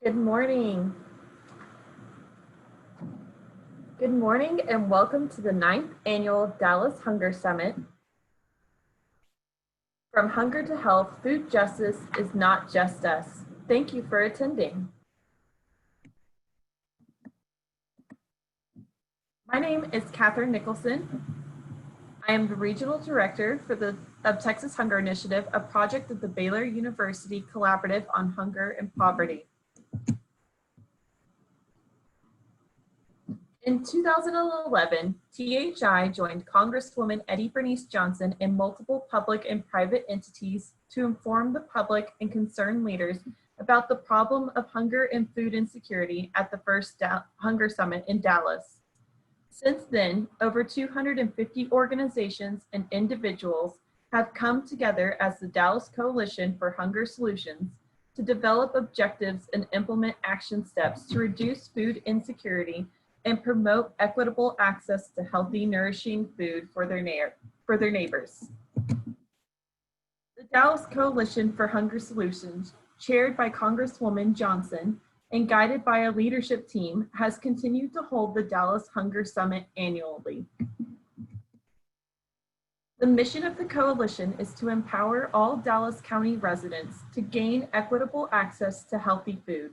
Good morning. Good morning and welcome to the 9th Annual Dallas Hunger Summit. From Hunger to Health, food justice is not just us. Thank you for attending. My name is Catherine Nicholson. I am the Regional Director of Texas Hunger Initiative, a project of the Baylor University Collaborative on Hunger and Poverty. In 2011, THI joined Congresswoman Eddie Bernice Johnson and multiple public and private entities to inform the public and concerned leaders about the problem of hunger and food insecurity at the first Hunger Summit in Dallas. Since then, over 250 organizations and individuals have come together as the Dallas Coalition for Hunger Solutions to develop objectives and implement action steps to reduce food insecurity and promote equitable access to healthy, nourishing food for their neighbors. The Dallas Coalition for Hunger Solutions, chaired by Congresswoman Johnson and guided by a leadership team, has continued to hold the Dallas Hunger Summit annually. The mission of the coalition is to empower all Dallas County residents to gain equitable access to healthy food.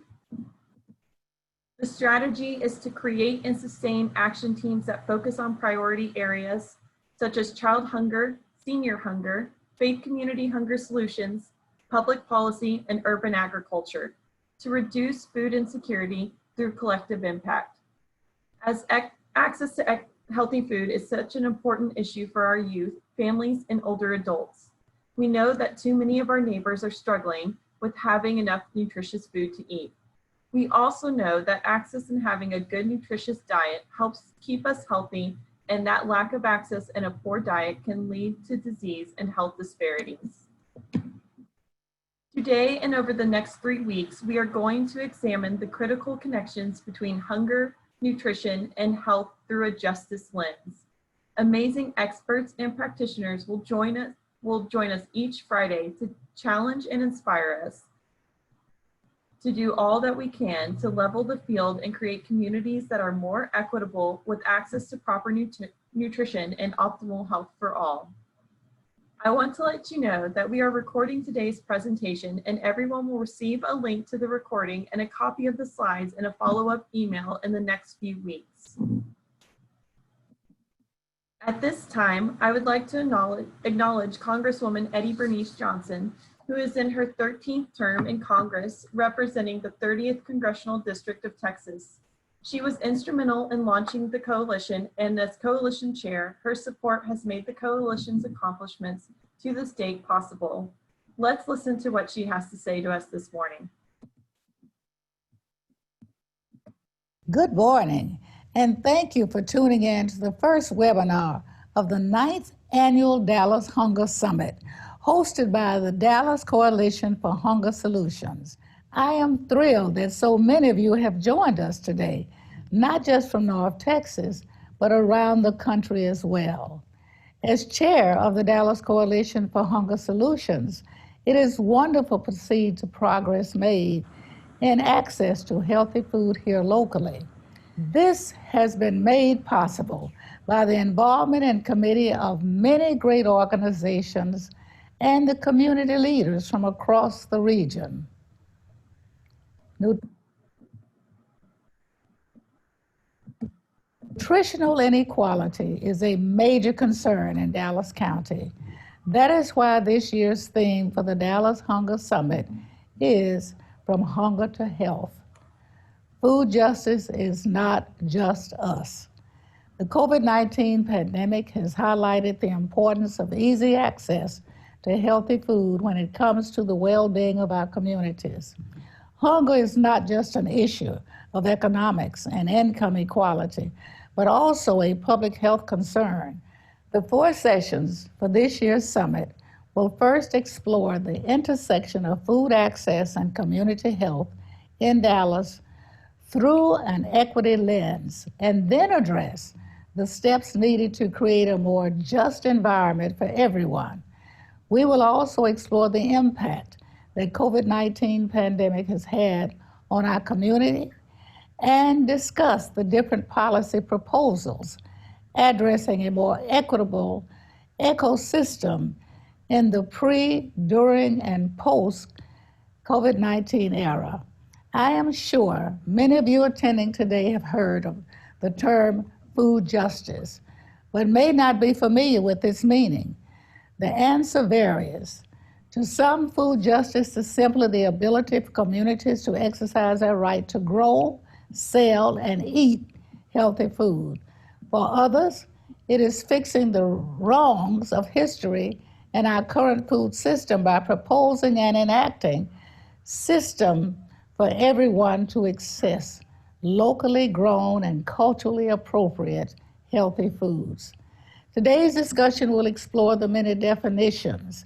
The strategy is to create and sustain action teams that focus on priority areas such as child hunger, senior hunger, faith community hunger solutions, public policy, and urban agriculture to reduce food insecurity through collective impact. As access to healthy food is such an important issue for our youth, families, and older adults, we know that too many of our neighbors are struggling with having enough nutritious food to eat. We also know that access and having a good nutritious diet helps keep us healthy, and that lack of access and a poor diet can lead to disease and health disparities. Today and over the next 3 weeks, we are going to examine the critical connections between hunger, nutrition, and health through a justice lens. Amazing experts and practitioners will join us each Friday to challenge and inspire us to do all that we can to level the field and create communities that are more equitable with access to proper nutrition and optimal health for all. I want to let you know that we are recording today's presentation, and everyone will receive a link to the recording and a copy of the slides in a follow-up email in the next few weeks. At this time, I would like to acknowledge Congresswoman Eddie Bernice Johnson, who is in her 13th term in Congress representing the 30th Congressional District of Texas. She was instrumental in launching the coalition, and as coalition chair, her support has made the coalition's accomplishments to the state possible. Let's listen to what she has to say to us this morning. Good morning, and thank you for tuning in to the first webinar of the 9th Annual Dallas Hunger Summit, hosted by the Dallas Coalition for Hunger Solutions. I am thrilled that so many of you have joined us today, not just from North Texas, but around the country as well. As chair of the Dallas Coalition for Hunger Solutions, it is wonderful to see the progress made in access to healthy food here locally. This has been made possible by the involvement and committee of many great organizations and the community leaders from across the region. Nutritional inequality is a major concern in Dallas County. That is why this year's theme for the Dallas Hunger Summit is From Hunger to Health. Food justice is not just us. The COVID-19 pandemic has highlighted the importance of easy access to healthy food when it comes to the well-being of our communities. Hunger is not just an issue of economics and income equality, but also a public health concern. The 4 sessions for this year's summit will first explore the intersection of food access and community health in Dallas through an equity lens, and then address the steps needed to create a more just environment for everyone. We will also explore the impact that COVID-19 pandemic has had on our community and discuss the different policy proposals addressing a more equitable ecosystem in the pre, during, and post COVID-19 era. I am sure many of you attending today have heard of the term food justice, but may not be familiar with its meaning. The answer varies. To some, food justice is simply the ability for communities to exercise their right to grow, sell, and eat healthy food. For others, it is fixing the wrongs of history and our current food system by proposing and enacting system for everyone to access locally grown and culturally appropriate healthy foods. Today's discussion will explore the many definitions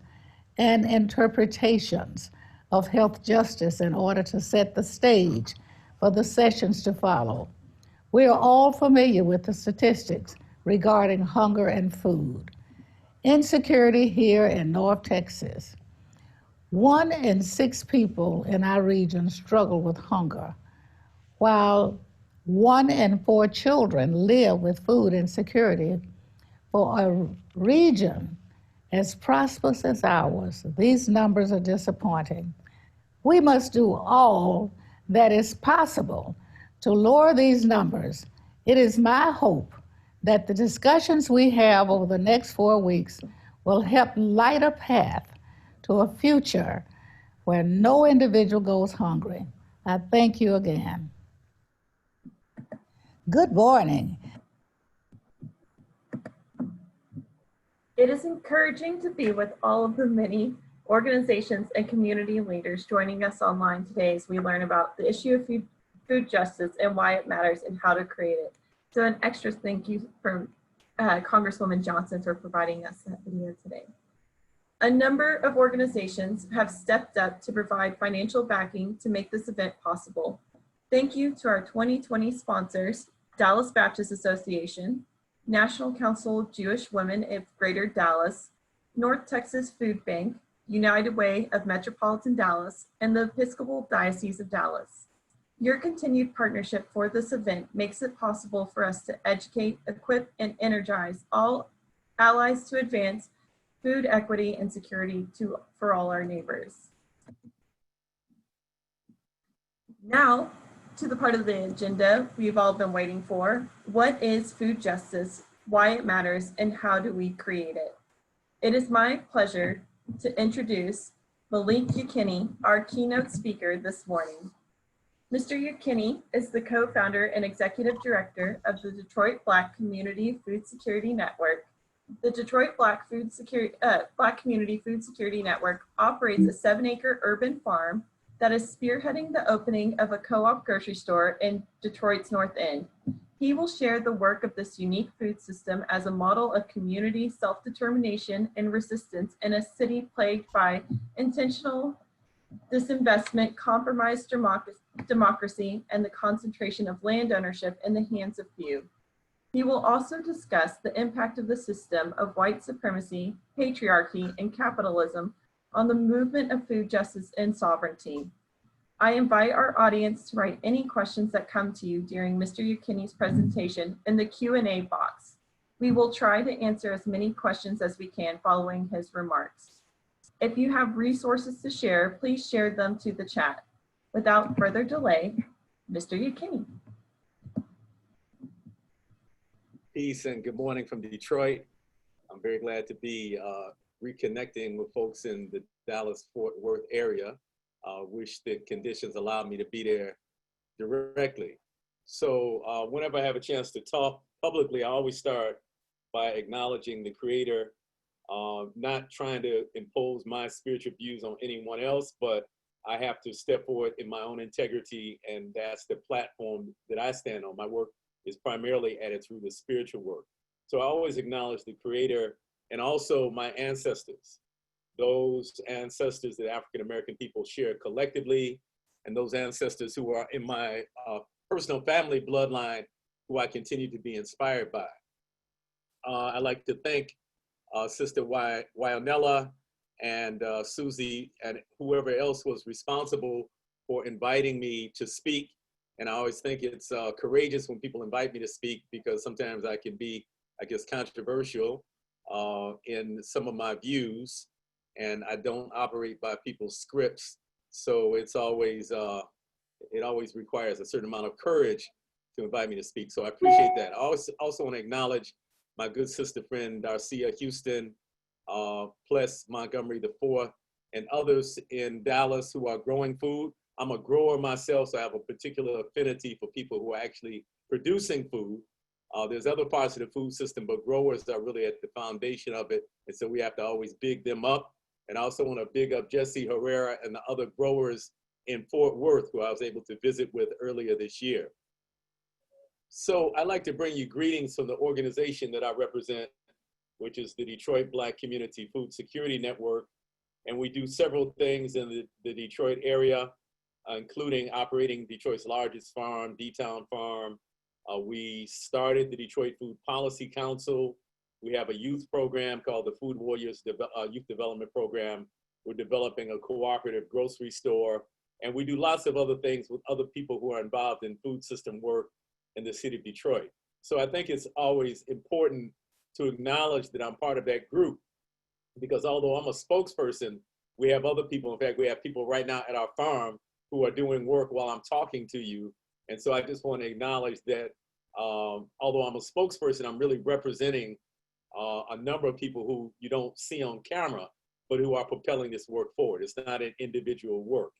and interpretations of health justice in order to set the stage for the sessions to follow. We are all familiar with the statistics regarding hunger and food. Insecurity here in North Texas. 1 in 6 people in our region struggle with hunger, while 1 in 4 children live with food insecurity. For a region as prosperous as ours, these numbers are disappointing. We must do all that is possible to lower these numbers. It is my hope that the discussions we have over the next 4 weeks will help light a path to a future where no individual goes hungry. I thank you again. Good morning. It is encouraging to be with all of the many organizations and community leaders joining us online today as we learn about the issue of food justice and why it matters and how to create it. So an extra thank you from Congresswoman Johnson for providing us that video today. A number of organizations have stepped up to provide financial backing to make this event possible. Thank you to our 2020 sponsors, Dallas Baptist Association, National Council of Jewish Women of Greater Dallas, North Texas Food Bank, United Way of Metropolitan Dallas, and the Episcopal Diocese of Dallas. Your continued partnership for this event makes it possible for us to educate, equip, and energize all allies to advance food equity and security for all our neighbors. Now, to the part of the agenda we've all been waiting for. What is food justice, why it matters, and how do we create it? It is my pleasure to introduce Malik Yakini, our keynote speaker this morning. Mr. Yakini is the co-founder and executive director of the Detroit Black Community Food Security Network. The Detroit Black Community Food Security Network operates a 7-acre urban farm that is spearheading the opening of a co-op grocery store in Detroit's North End. He will share the work of this unique food system as a model of community self-determination and resistance in a city plagued by intentional disinvestment, compromised democracy, and the concentration of land ownership in the hands of few. He will also discuss the impact of the system of white supremacy, patriarchy, and capitalism on the movement of food justice and sovereignty. I invite our audience to write any questions that come to you during Mr. Yakini's presentation in the Q&A box. We will try to answer as many questions as we can following his remarks. If you have resources to share, please share them to the chat. Without further delay, Mr. Yakini. Peace and good morning from Detroit. I'm very glad to be reconnecting with folks in the Dallas-Fort Worth area. Wish the conditions allow me to be there directly. So whenever I have a chance to talk publicly, I always start by acknowledging the Creator, not trying to impose my spiritual views on anyone else, but I have to step forward in my own integrity, and that's the platform that I stand on. My work is primarily at its root of spiritual work. So I always acknowledge the Creator and also my ancestors, those ancestors that African-American people share collectively, and those ancestors who are in my personal family bloodline, who I continue to be inspired by. I'd like to thank Sister Wionella and Susie and whoever else was responsible for inviting me to speak. And I always think it's courageous when people invite me to speak, because sometimes I can be, I guess, controversial in some of my views, and I don't operate by people's scripts. So it's always, it always requires a certain amount of courage to invite me to speak. So I appreciate that. I also want to acknowledge my good sister friend, Darcia Houston, Pless Montgomery IV, and others in Dallas who are growing food. I'm a grower myself, so I have a particular affinity for people who are actually producing food. There's other parts of the food system, but growers are really at the foundation of it. And so we have to always big them up. And I also want to big up Jesse Herrera and the other growers in Fort Worth, who I was able to visit with earlier this year. So I'd like to bring you greetings from the organization that I represent, which is the Detroit Black Community Food Security Network. And we do several things in the Detroit area, including operating Detroit's largest farm, D-Town Farm. We started the Detroit Food Policy Council. We have a youth program called the Food Warriors Youth Development Program. We're developing a cooperative grocery store. And we do lots of other things with other people who are involved in food system work in the city of Detroit. So I think it's always important to acknowledge that I'm part of that group, because although I'm a spokesperson, we have other people. In fact, we have people right now at our farm who are doing work while I'm talking to you. And so I just want to acknowledge that although I'm a spokesperson, I'm really representing a number of people who you don't see on camera, but who are propelling this work forward. It's not an individual work.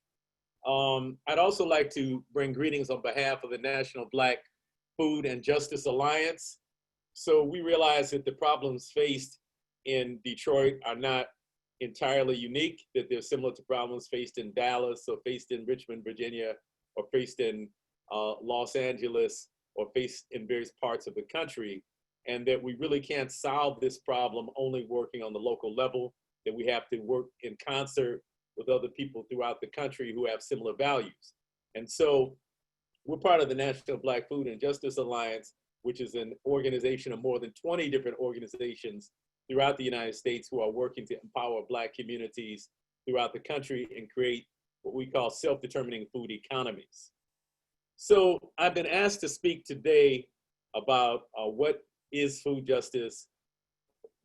I'd also like to bring greetings on behalf of the National Black Food and Justice Alliance. So we realize that the problems faced in Detroit are not entirely unique, that they're similar to problems faced in Dallas, or faced in Richmond, Virginia, or faced in Los Angeles, or faced in various parts of the country, and that we really can't solve this problem only working on the local level, that we have to work in concert with other people throughout the country who have similar values. And so we're part of the National Black Food and Justice Alliance, which is an organization of more than 20 different organizations throughout the United States who are working to empower Black communities throughout the country and create what we call self-determining food economies. So I've been asked to speak today about what is food justice,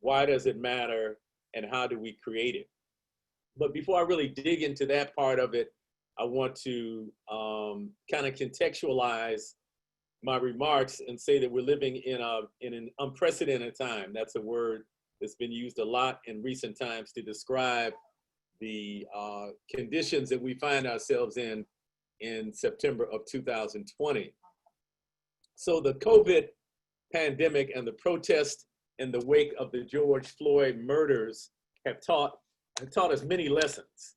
why does it matter, and how do we create it? But before I really dig into that part of it, I want to kind of contextualize my remarks and say that we're living in an unprecedented time. That's a word that's been used a lot in recent times to describe the conditions that we find ourselves in September of 2020. So the COVID pandemic and the protest in the wake of the George Floyd murders have taught us many lessons.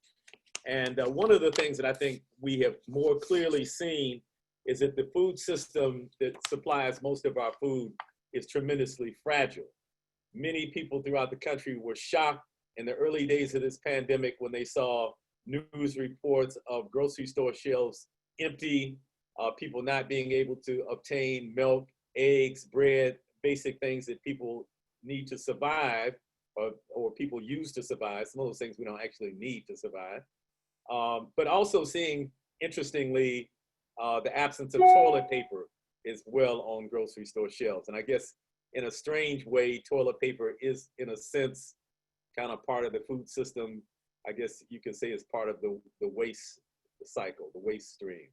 And one of the things that I think we have more clearly seen is that the food system that supplies most of our food is tremendously fragile. Many people throughout the country were shocked in the early days of this pandemic when they saw news reports of grocery store shelves empty, people not being able to obtain milk, eggs, bread, basic things that people need to survive, or people use to survive. Some of those things we don't actually need to survive. But also seeing, interestingly, the absence of toilet paper as well on grocery store shelves. And I guess in a strange way, toilet paper is, in a sense, kind of part of the food system. I guess you could say it's part of the waste cycle, the waste stream.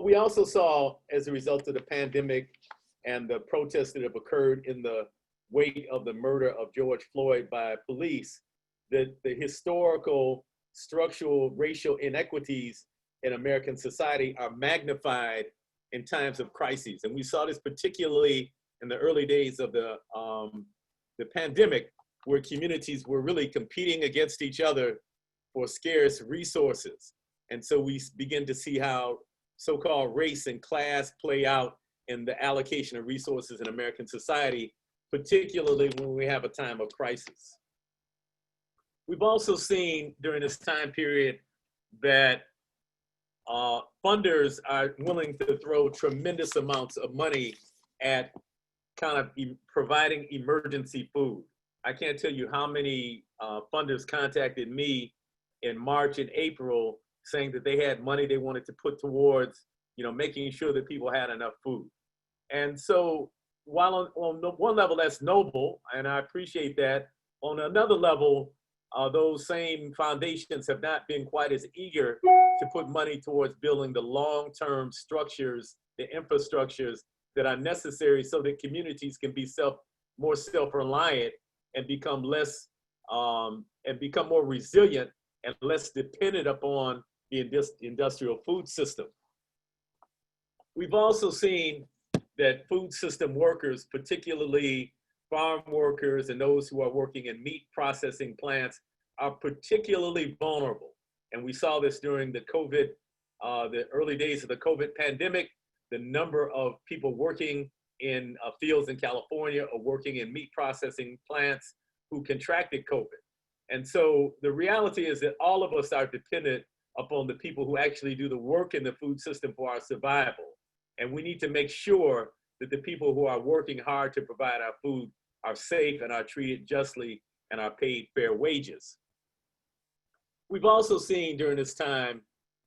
We also saw, as a result of the pandemic and the protests that have occurred in the wake of the murder of George Floyd by police, that the historical structural racial inequities in American society are magnified in times of crises. And we saw this particularly in the early days of the pandemic, where communities were really competing against each other for scarce resources. And so we begin to see how so-called race and class play out in the allocation of resources in American society, particularly when we have a time of crisis. We've also seen during this time period that funders are willing to throw tremendous amounts of money at kind of providing emergency food. I can't tell you how many funders contacted me in March and April saying that they had money they wanted to put towards, making sure that people had enough food. And so while on the one level that's noble, and I appreciate that, on another level, those same foundations have not been quite as eager to put money towards building the long-term structures, the infrastructures that are necessary so that communities can be more self-reliant and become more resilient and less dependent upon the industrial food system. We've also seen that food system workers, particularly farm workers and those who are working in meat processing plants, are particularly vulnerable. And we saw this during the early days of the COVID pandemic. The number of people working in fields in California or working in meat processing plants who contracted COVID. And so the reality is that all of us are dependent upon the people who actually do the work in the food system for our survival. And we need to make sure that the people who are working hard to provide our food are safe and are treated justly and are paid fair wages. We've also seen during this time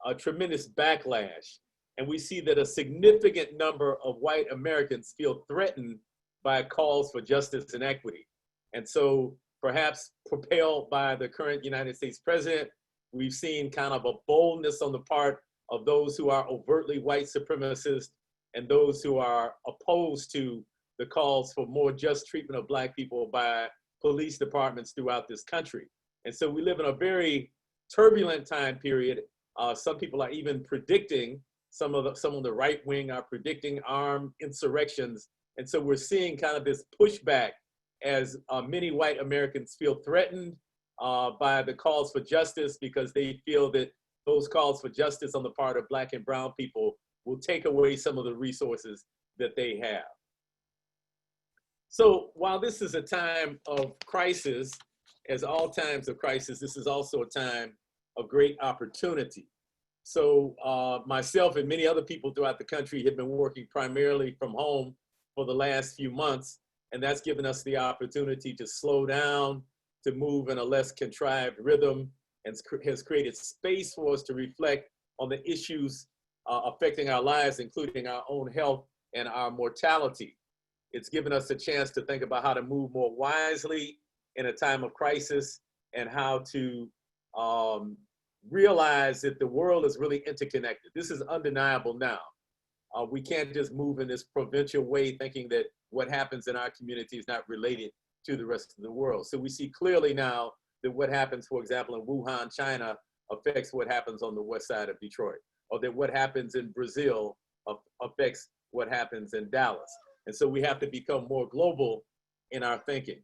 a tremendous backlash, and we see that a significant number of white Americans feel threatened by calls for justice and equity. And so perhaps propelled by the current United States president, we've seen kind of a boldness on the part of those who are overtly white supremacists and those who are opposed to the calls for more just treatment of Black people by police departments throughout this country. And so we live in a very turbulent time period. Some people are even predicting, some of the right wing are predicting armed insurrections. And so we're seeing kind of this pushback as many white Americans feel threatened by the calls for justice because they feel that those calls for justice on the part of Black and brown people will take away some of the resources that they have. So while this is a time of crisis, as all times of crisis, this is also a time of great opportunity. So myself and many other people throughout the country have been working primarily from home for the last few months, and that's given us the opportunity to slow down, to move in a less contrived rhythm, and has created space for us to reflect on the issues affecting our lives, including our own health and our mortality. It's given us a chance to think about how to move more wisely in a time of crisis and how to realize that the world is really interconnected. This is undeniable now. We can't just move in this provincial way thinking that what happens in our community is not related to the rest of the world. So we see clearly now that what happens, for example, in Wuhan, China, affects what happens on the west side of Detroit, or that what happens in Brazil affects what happens in Dallas. And so we have to become more global in our thinking.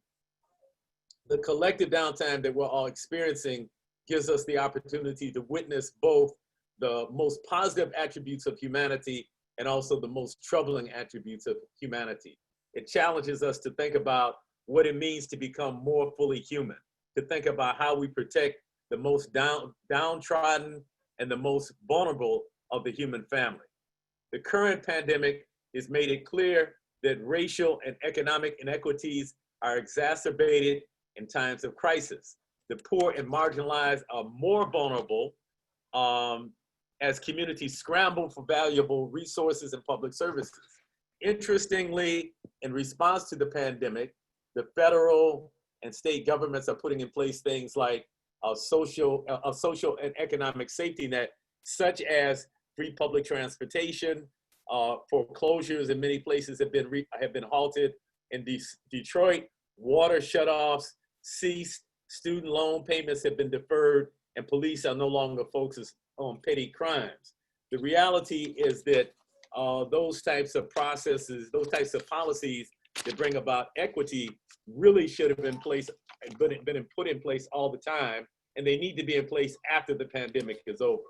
The collective downtime that we're all experiencing gives us the opportunity to witness both the most positive attributes of humanity and also the most troubling attributes of humanity. It challenges us to think about what it means to become more fully human, to think about how we protect the most downtrodden and the most vulnerable of the human family. The current pandemic has made it clear that racial and economic inequities are exacerbated in times of crisis. The poor and marginalized are more vulnerable as communities scramble for valuable resources and public services. Interestingly, in response to the pandemic, the federal and state governments are putting in place things like a social and economic safety net, such as free public transportation. Foreclosures in many places have been halted. In Detroit, water shutoffs ceased, student loan payments have been deferred, and police are no longer focused on petty crimes. The reality is that those types of processes, those types of policies that bring about equity really should have been put in place all the time, and they need to be in place after the pandemic is over.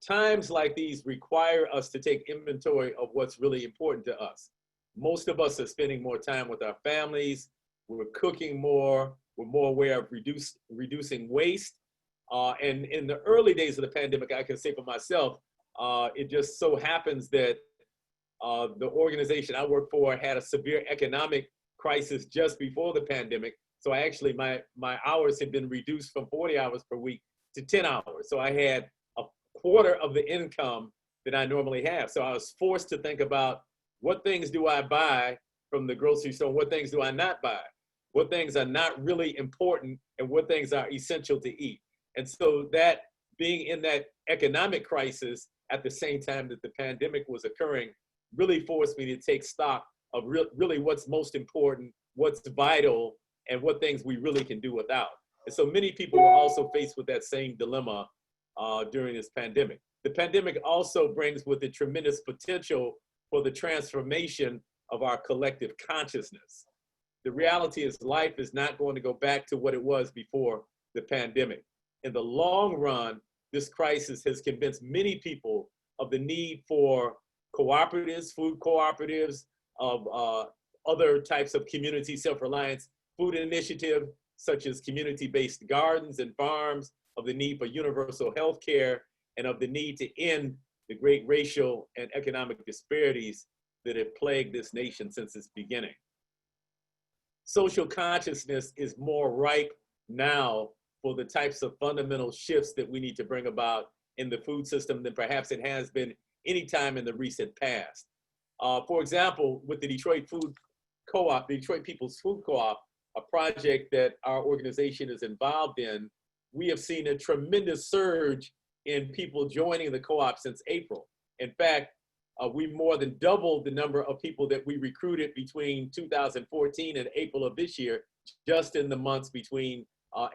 Times like these require us to take inventory of what's really important to us. Most of us are spending more time with our families, we're cooking more, we're more aware of reducing waste. And in the early days of the pandemic, I can say for myself, it just so happens that the organization I work for had a severe economic crisis just before the pandemic. So I actually, my hours had been reduced from 40 hours per week to 10 hours. So I had a quarter of the income that I normally have. So I was forced to think about what things do I buy from the grocery store, what things do I not buy, what things are not really important, and what things are essential to eat. And so that being in that economic crisis at the same time that the pandemic was occurring really forced me to take stock of really what's most important, what's vital, and what things we really can do without. And so many people were also faced with that same dilemma during this pandemic. The pandemic also brings with it tremendous potential for the transformation of our collective consciousness. The reality is life is not going to go back to what it was before the pandemic. In the long run, this crisis has convinced many people of the need for cooperatives, food cooperatives, of other types of community self-reliance food initiative, such as community-based gardens and farms, of the need for universal health care, and of the need to end the great racial and economic disparities that have plagued this nation since its beginning. Social consciousness is more ripe now for the types of fundamental shifts that we need to bring about in the food system than perhaps it has been any time in the recent past. For example, with the Detroit Food Co-op, the Detroit People's Food Co-op, a project that our organization is involved in, we have seen a tremendous surge in people joining the co-op since April. In fact, we more than doubled the number of people that we recruited between 2014 and April of this year, just in the months between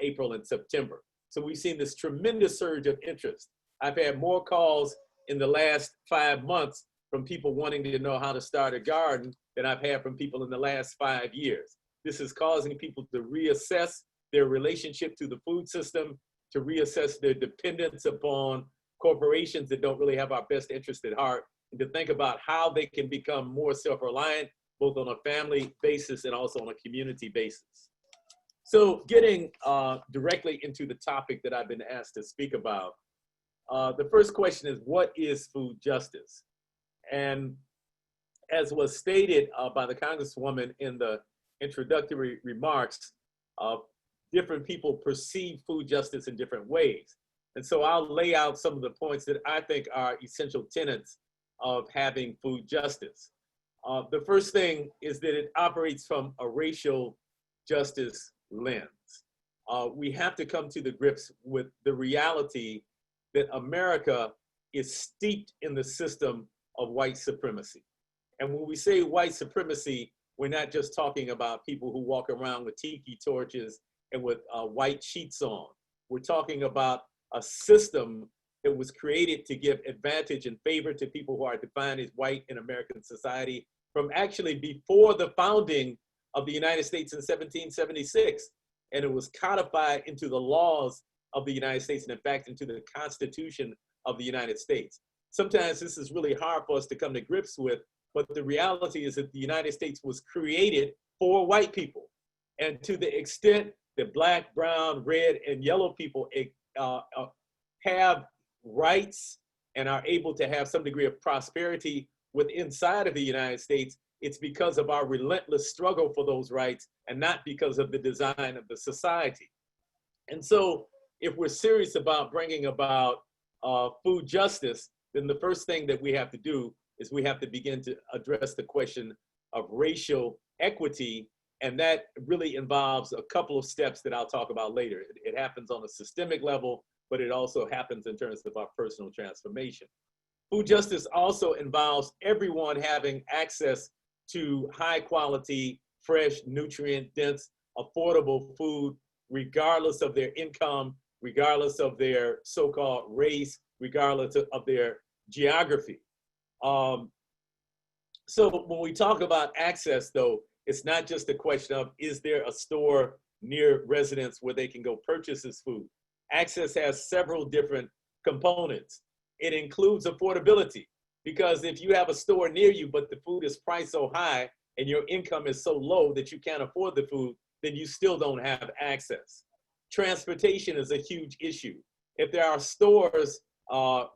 April and September. So we've seen this tremendous surge of interest. I've had more calls in the last 5 months from people wanting to know how to start a garden than I've had from people in the last 5 years. This is causing people to reassess their relationship to the food system, to reassess their dependence upon corporations that don't really have our best interest at heart, and to think about how they can become more self-reliant, both on a family basis and also on a community basis. So getting directly into the topic that I've been asked to speak about, the first question is, what is food justice? And as was stated by the Congresswoman in the introductory remarks, different people perceive food justice in different ways. And so I'll lay out some of the points that I think are essential tenets of having food justice. The first thing is that it operates from a racial justice lens. We have to come to the grips with the reality that America is steeped in the system of white supremacy. And when we say white supremacy, we're not just talking about people who walk around with tiki torches and with white sheets on. We're talking about a system that was created to give advantage and favor to people who are defined as white in American society from actually before the founding of the United States in 1776. And it was codified into the laws of the United States, and in fact, into the Constitution of the United States. Sometimes this is really hard for us to come to grips with, but the reality is that the United States was created for white people. And to the extent that Black, brown, red, and yellow people have rights and are able to have some degree of prosperity inside of the United States, it's because of our relentless struggle for those rights and not because of the design of the society. And so if we're serious about bringing about food justice, then the first thing that we have to do is we have to begin to address the question of racial equity. And that really involves a couple of steps that I'll talk about later. It happens on a systemic level, but it also happens in terms of our personal transformation. Food justice also involves everyone having access to high quality, fresh, nutrient-dense, affordable food, regardless of their income, regardless of their so-called race, regardless of their geography. So when we talk about access, though, it's not just a question of, is there a store near residents where they can go purchase this food? Access has several different components. It includes affordability, because if you have a store near you, but the food is priced so high and your income is so low that you can't afford the food, then you still don't have access. Transportation is a huge issue. If there are stores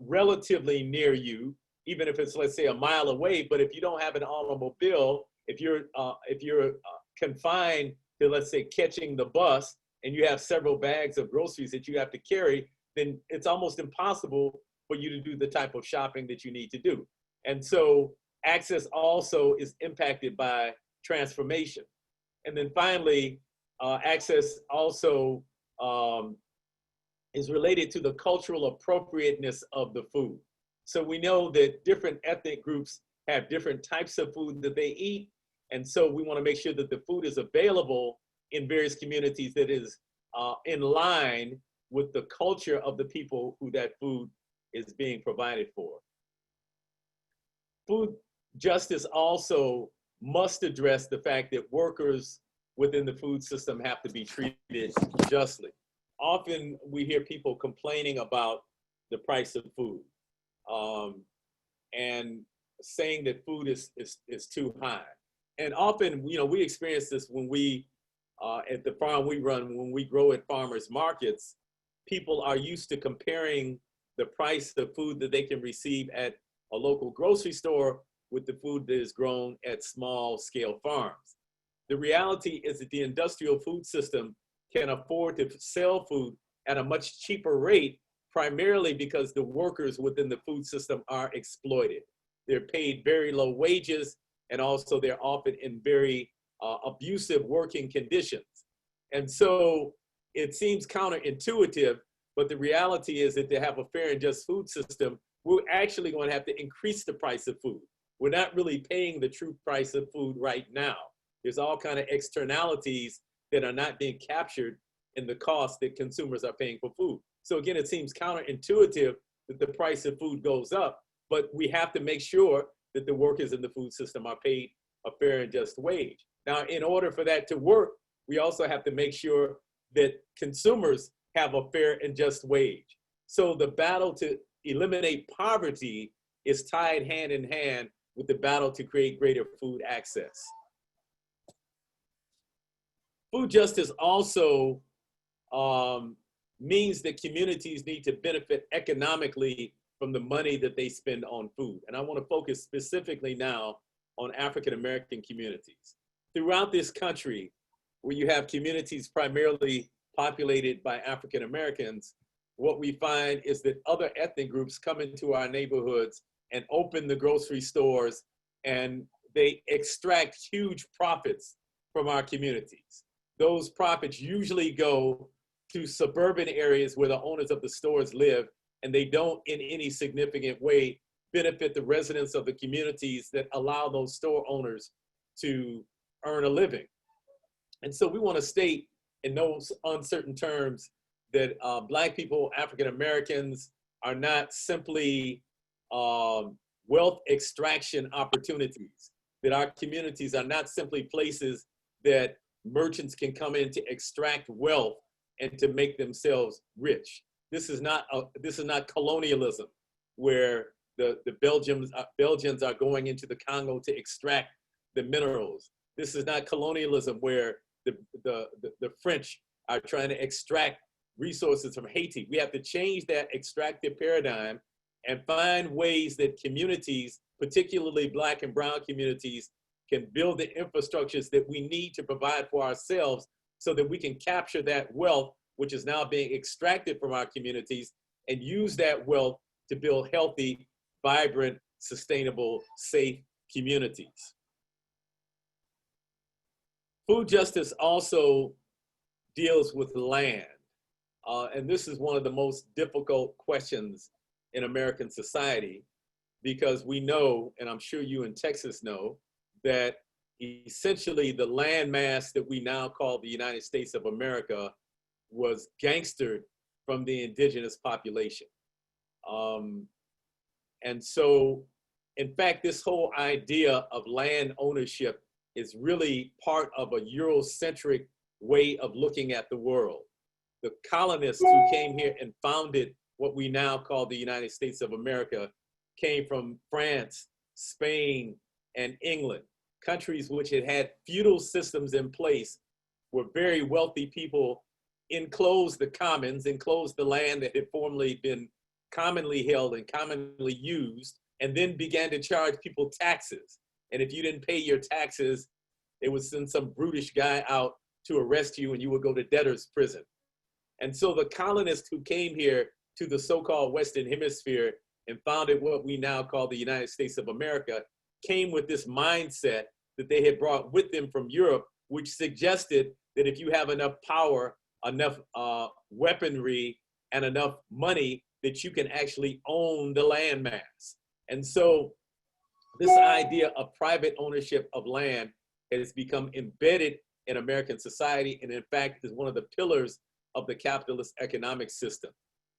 relatively near you, even if it's, let's say, a mile away, but if you don't have an automobile, if you're confined to, let's say, catching the bus, and you have several bags of groceries that you have to carry, then it's almost impossible for you to do the type of shopping that you need to do. And so access also is impacted by transformation. And then finally, access also is related to the cultural appropriateness of the food. So we know that different ethnic groups have different types of food that they eat. And so we want to make sure that the food is available in various communities that is in line with the culture of the people who that food is being provided for. Food justice also must address the fact that workers within the food system have to be treated justly. Often we hear people complaining about the price of food and saying that food is too high. And often, you know, we experience this when we, at the farm we run, when we grow at farmers markets, people are used to comparing the price of food that they can receive at a local grocery store with the food that is grown at small scale farms. The reality is that the industrial food system can afford to sell food at a much cheaper rate, primarily because the workers within the food system are exploited. They're paid very low wages, and also they're often in very abusive working conditions. And so it seems counterintuitive, but the reality is that to have a fair and just food system, we're actually going to have to increase the price of food. We're not really paying the true price of food right now. There's all kinds of externalities that are not being captured in the cost that consumers are paying for food. So again, it seems counterintuitive that the price of food goes up, but we have to make sure that the workers in the food system are paid a fair and just wage. Now, in order for that to work, we also have to make sure that consumers have a fair and just wage. So the battle to eliminate poverty is tied hand in hand with the battle to create greater food access. Food justice also means that communities need to benefit economically from the money that they spend on food. And I want to focus specifically now on African American communities. Throughout this country, where you have communities primarily populated by African Americans, what we find is that other ethnic groups come into our neighborhoods and open the grocery stores, and they extract huge profits from our communities. Those profits usually go to suburban areas where the owners of the stores live, and they don't in any significant way benefit the residents of the communities that allow those store owners to earn a living. And so we want to state in those uncertain terms that Black people, African Americans, are not simply wealth extraction opportunities, that our communities are not simply places that merchants can come in to extract wealth and to make themselves rich. This is not colonialism, where the Belgians are going into the Congo to extract the minerals. This is not colonialism, where the French are trying to extract resources from Haiti. We have to change that extractive paradigm and find ways that communities, particularly Black and brown communities, can build the infrastructures that we need to provide for ourselves so that we can capture that wealth, which is now being extracted from our communities, and use that wealth to build healthy, vibrant, sustainable, safe communities. Food justice also deals with land. And this is one of the most difficult questions in American society, because we know, and I'm sure you in Texas know, that essentially the landmass that we now call the United States of America was gangstered from the indigenous population. And so, in fact, this whole idea of land ownership is really part of a Eurocentric way of looking at the world. The colonists who came here and founded what we now call the United States of America came from France, Spain, and England, countries which had had feudal systems in place, where very wealthy people enclosed the commons, enclosed the land that had formerly been commonly held and commonly used, and then began to charge people taxes. And if you didn't pay your taxes, they would send some brutish guy out to arrest you and you would go to debtor's prison. And so the colonists who came here to the so-called Western Hemisphere and founded what we now call the United States of America came with this mindset that they had brought with them from Europe, which suggested that if you have enough power, enough weaponry, and enough money, that you can actually own the landmass. And so this idea of private ownership of land has become embedded in American society, and in fact is one of the pillars of the capitalist economic system.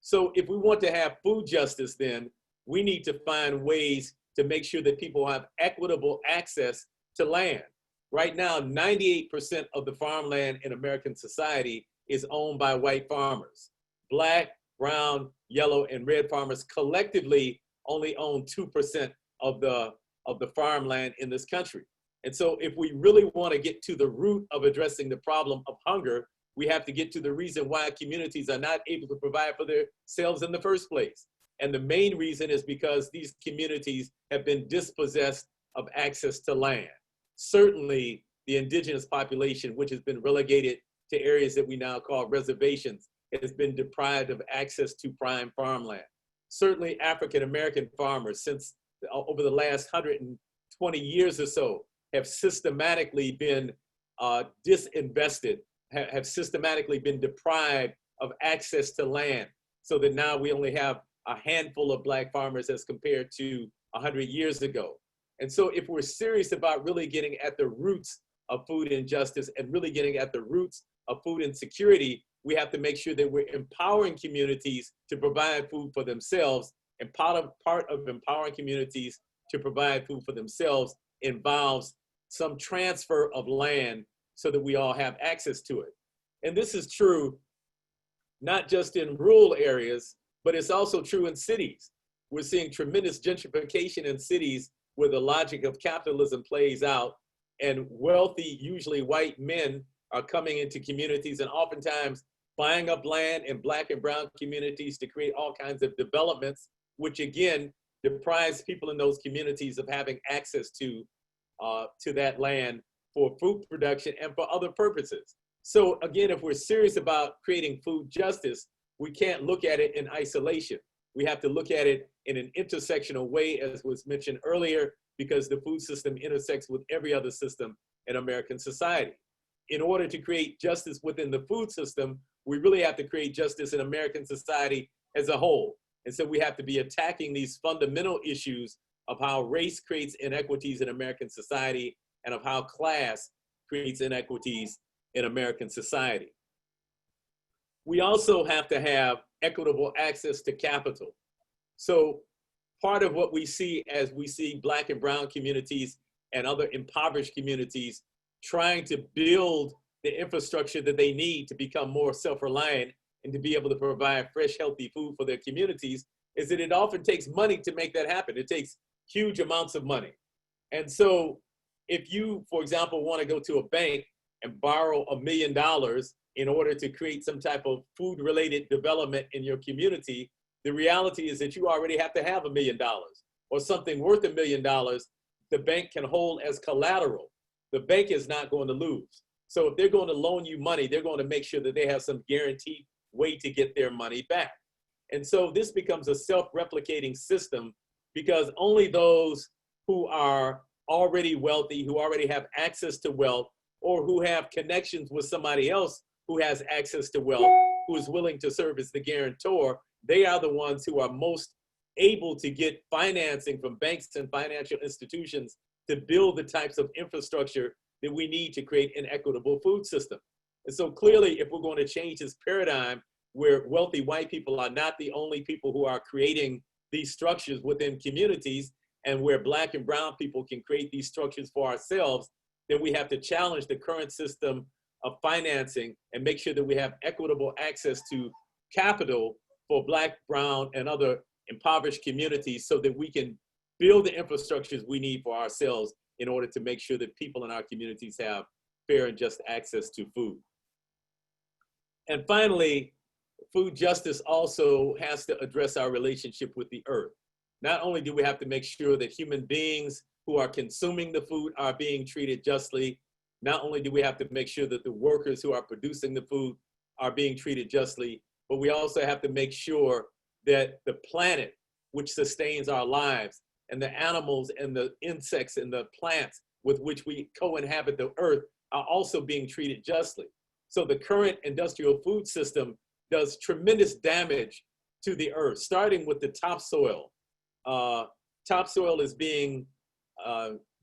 So if we want to have food justice, then we need to find ways to make sure that people have equitable access to land. Right now, 98% of the farmland in American society is owned by white farmers. Black, brown, yellow, and red farmers collectively only own 2% of the farmland in this country. And so if we really want to get to the root of addressing the problem of hunger, we have to get to the reason why communities are not able to provide for themselves in the first place. And the main reason is because these communities have been dispossessed of access to land. Certainly the indigenous population, which has been relegated to areas that we now call reservations, has been deprived of access to prime farmland. Certainly African-American farmers, since over the last 120 years or so, have systematically been disinvested, have systematically been deprived of access to land, so that now we only have a handful of Black farmers as compared to 100 years ago. And so if we're serious about really getting at the roots of food injustice and really getting at the roots of food insecurity, we have to make sure that we're empowering communities to provide food for themselves. And part of empowering communities to provide food for themselves involves some transfer of land so that we all have access to it. And this is true not just in rural areas, but it's also true in cities. We're seeing tremendous gentrification in cities where the logic of capitalism plays out, and wealthy, usually white men, are coming into communities and oftentimes buying up land in Black and brown communities to create all kinds of developments, which again deprives people in those communities of having access to that land for food production and for other purposes. So again, if we're serious about creating food justice, we can't look at it in isolation. We have to look at it in an intersectional way, as was mentioned earlier, because the food system intersects with every other system in American society. In order to create justice within the food system, we really have to create justice in American society as a whole. And so we have to be attacking these fundamental issues of how race creates inequities in American society and of how class creates inequities in American society. We also have to have equitable access to capital. So part of what we see as we see Black and brown communities and other impoverished communities trying to build the infrastructure that they need to become more self-reliant and to be able to provide fresh, healthy food for their communities is that it often takes money to make that happen. It takes huge amounts of money. And so if you, for example, want to go to a bank and borrow $1 million in order to create some type of food-related development in your community, the reality is that you already have to have $1 million or something worth $1 million the bank can hold as collateral. The bank is not going to lose. So if they're going to loan you money, they're going to make sure that they have some guaranteed way to get their money back. And so this becomes a self-replicating system because only those who are already wealthy, who already have access to wealth, or who have connections with somebody else who has access to wealth, who is willing to serve as the guarantor, they are the ones who are most able to get financing from banks and financial institutions to build the types of infrastructure that we need to create an equitable food system. And so clearly, if we're going to change this paradigm where wealthy white people are not the only people who are creating these structures within communities, and where Black and brown people can create these structures for ourselves, then we have to challenge the current system of financing and make sure that we have equitable access to capital for Black, brown, and other impoverished communities so that we can build the infrastructures we need for ourselves in order to make sure that people in our communities have fair and just access to food. And finally, food justice also has to address our relationship with the earth. Not only do we have to make sure that human beings who are consuming the food are being treated justly, not only do we have to make sure that the workers who are producing the food are being treated justly, but we also have to make sure that the planet, which sustains our lives, and the animals and the insects and the plants with which we co-inhabit the earth are also being treated justly. So the current industrial food system does tremendous damage to the earth, starting with the topsoil. Topsoil is being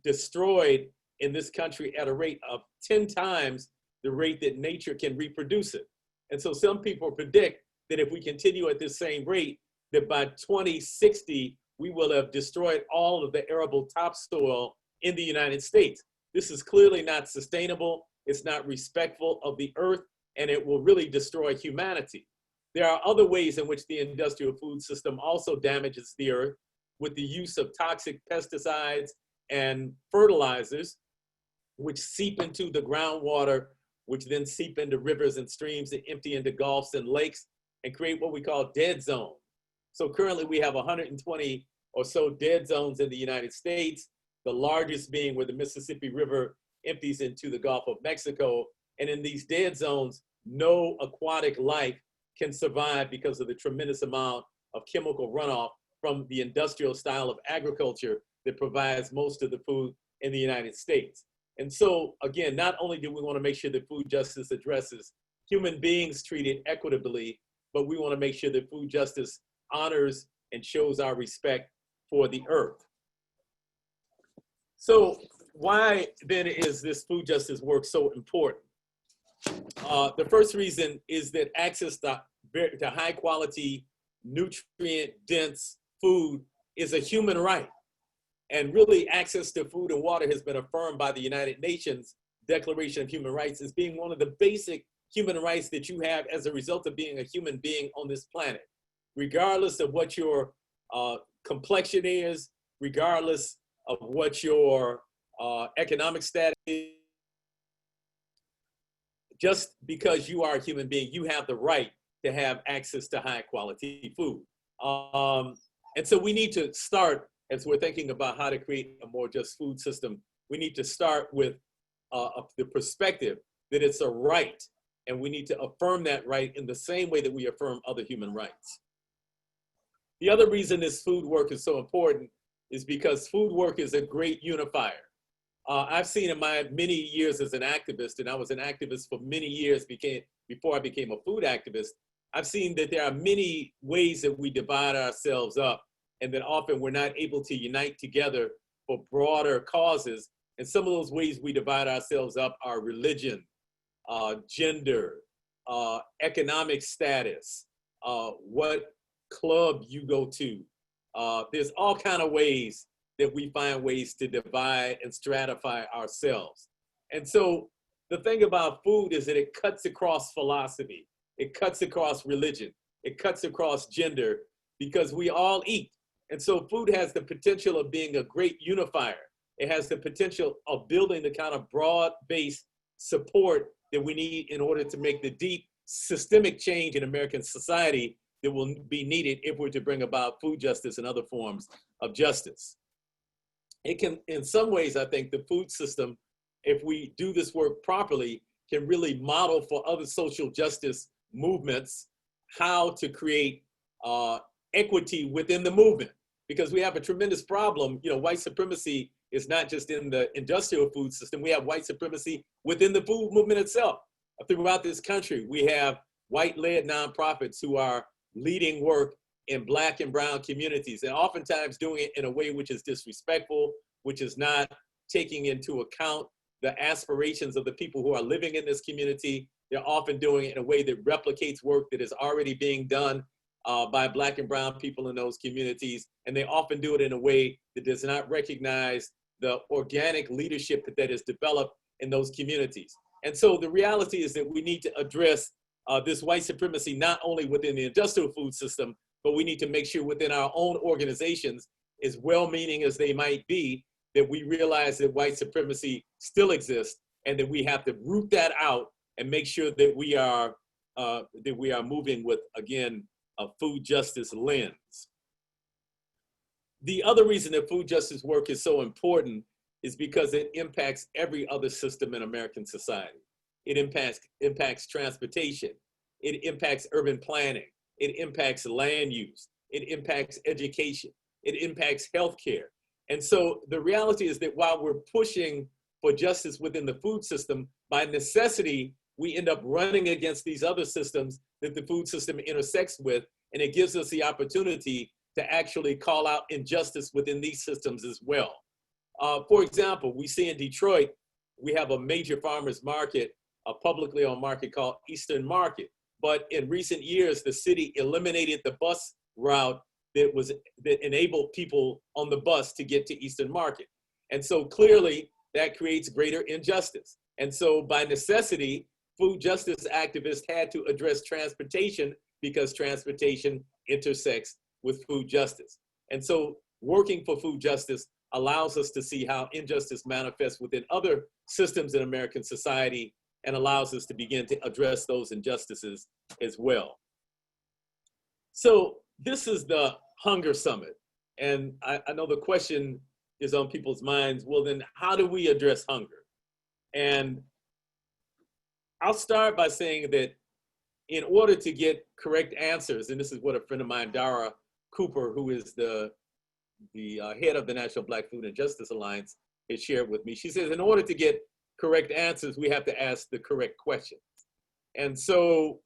destroyed in this country at a rate of 10 times the rate that nature can reproduce it. And so some people predict that if we continue at this same rate, that by 2060, we will have destroyed all of the arable topsoil in the United States. This is clearly not sustainable. It's not respectful of the earth, and it will really destroy humanity. There are other ways in which the industrial food system also damages the earth with the use of toxic pesticides and fertilizers, which seep into the groundwater, which then seep into rivers and streams that empty into gulfs and lakes and create what we call dead zones. So currently we have 120 or so dead zones in the United States, the largest being where the Mississippi River empties into the Gulf of Mexico. And in these dead zones, no aquatic life can survive because of the tremendous amount of chemical runoff from the industrial style of agriculture that provides most of the food in the United States. And so, again, not only do we want to make sure that food justice addresses human beings treated equitably, but we want to make sure that food justice honors and shows our respect for the earth. So why then is this food justice work so important? The first reason is that access to high quality, nutrient dense food is a human right. And really access to food and water has been affirmed by the United Nations Declaration of Human Rights as being one of the basic human rights that you have as a result of being a human being on this planet. Regardless of what your complexion is, regardless of what your economic status is, just because you are a human being, you have the right to have access to high quality food. And so we need to start, as we're thinking about how to create a more just food system, we need to start with the perspective that it's a right, and we need to affirm that right in the same way that we affirm other human rights. The other reason this food work is so important is because food work is a great unifier. I've seen in my many years as an activist, and I was an activist for many years before I became a food activist, I've seen that there are many ways that we divide ourselves up and that often we're not able to unite together for broader causes. And some of those ways we divide ourselves up are religion, gender, economic status, what club you go to. There's all kinds of ways that we find ways to divide and stratify ourselves. And so the thing about food is that it cuts across philosophy, it cuts across religion, it cuts across gender, because we all eat. And so food has the potential of being a great unifier. It has the potential of building the kind of broad-based support that we need in order to make the deep systemic change in American society that will be needed if we're to bring about food justice and other forms of justice. It can, in some ways, I think the food system, if we do this work properly, can really model for other social justice movements how to create equity within the movement. Because we have a tremendous problem. You know, white supremacy is not just in the industrial food system. We have white supremacy within the food movement itself. Throughout this country, we have white-led nonprofits who are leading work in Black and brown communities, and oftentimes doing it in a way which is disrespectful, which is not taking into account the aspirations of the people who are living in this community. They're often doing it in a way that replicates work that is already being done by Black and brown people in those communities. And they often do it in a way that does not recognize the organic leadership that is developed in those communities. And so the reality is that we need to address this white supremacy, not only within the industrial food system, but we need to make sure within our own organizations, as well-meaning as they might be, that we realize that white supremacy still exists and that we have to root that out and make sure that we are moving with, again, a food justice lens. The other reason that food justice work is so important is because it impacts every other system in American society. It impacts transportation. It impacts urban planning. It impacts land use. It impacts education. It impacts healthcare. And so the reality is that while we're pushing for justice within the food system, by necessity, we end up running against these other systems that the food system intersects with, and it gives us the opportunity to actually call out injustice within these systems as well. For example, we see in Detroit, we have a major farmers market, a publicly owned market called Eastern Market. But in recent years, the city eliminated the bus route that enabled people on the bus to get to Eastern Market. And so clearly that creates greater injustice. And so by necessity, food justice activists had to address transportation because transportation intersects with food justice. And so working for food justice allows us to see how injustice manifests within other systems in American society and allows us to begin to address those injustices as well. So this is the Hunger Summit. And I know the question is on people's minds, well, then how do we address hunger? And I'll start by saying that in order to get correct answers, and this is what a friend of mine, Dara Cooper, who is the head of the National Black Food and Justice Alliance, has shared with me. She says, in order to get correct answers, we have to ask the correct questions. And so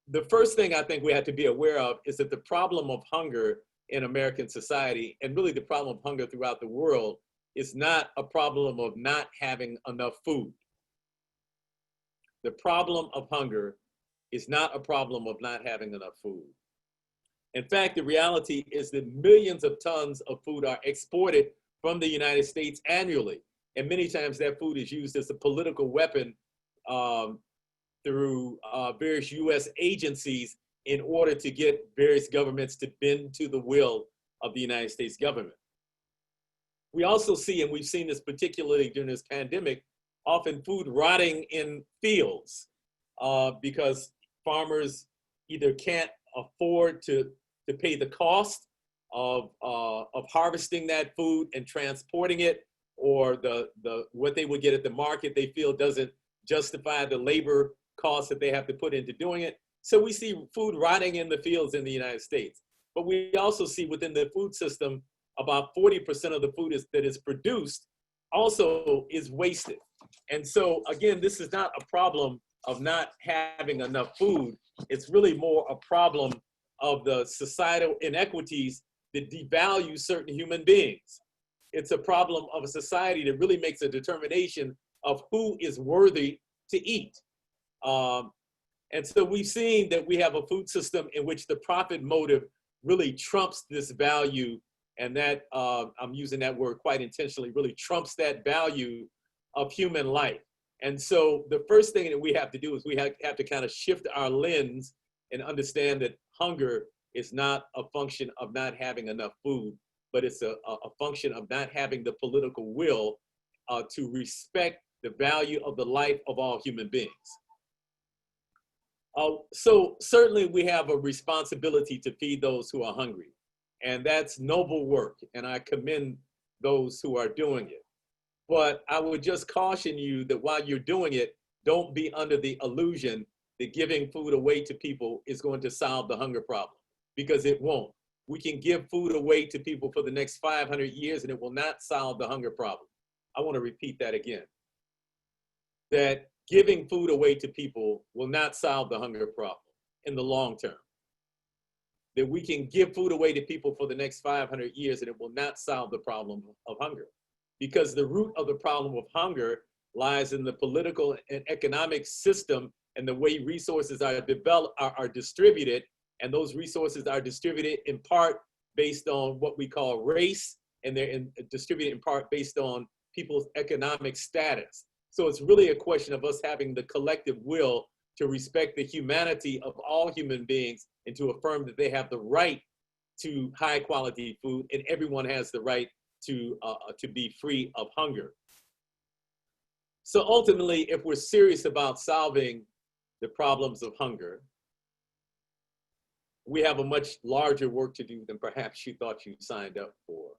the first thing I think we have to be aware of is that the problem of hunger in American society, and really the problem of hunger throughout the world, is not a problem of not having enough food. The problem of hunger is not a problem of not having enough food. In fact, the reality is that millions of tons of food are exported from the United States annually. And many times that food is used as a political weapon through various US agencies in order to get various governments to bend to the will of the United States government. We also see, and we've seen this particularly during this pandemic, often food rotting in fields because farmers either can't afford to pay the cost of harvesting that food and transporting it, or what they would get at the market they feel doesn't justify the labor costs that they have to put into doing it. So we see food rotting in the fields in the United States. But we also see within the food system, about 40% of the food that is produced also is wasted. And so again, this is not a problem of not having enough food. It's really more a problem of the societal inequities that devalue certain human beings. It's a problem of a society that really makes a determination of who is worthy to eat. And so we've seen that we have a food system in which the profit motive really trumps this value, and that, I'm using that word quite intentionally, really trumps that value of human life. And so the first thing that we have to do is we have to kind of shift our lens and understand that hunger is not a function of not having enough food, but it's a function of not having the political will to respect the value of the life of all human beings. So certainly we have a responsibility to feed those who are hungry, and that's noble work, and I commend those who are doing it. But I would just caution you that while you're doing it, don't be under the illusion that giving food away to people is going to solve the hunger problem, because it won't. We can give food away to people for the next 500 years and it will not solve the hunger problem. I want to repeat that again. That giving food away to people will not solve the hunger problem in the long term. That we can give food away to people for the next 500 years and it will not solve the problem of hunger. Because the root of the problem of hunger lies in the political and economic system and the way resources are distributed. And those resources are distributed in part based on what we call race, and they're distributed in part based on people's economic status. So it's really a question of us having the collective will to respect the humanity of all human beings and to affirm that they have the right to high quality food, and everyone has the right to be free of hunger. So ultimately, if we're serious about solving the problems of hunger, we have a much larger work to do than perhaps you thought you signed up for.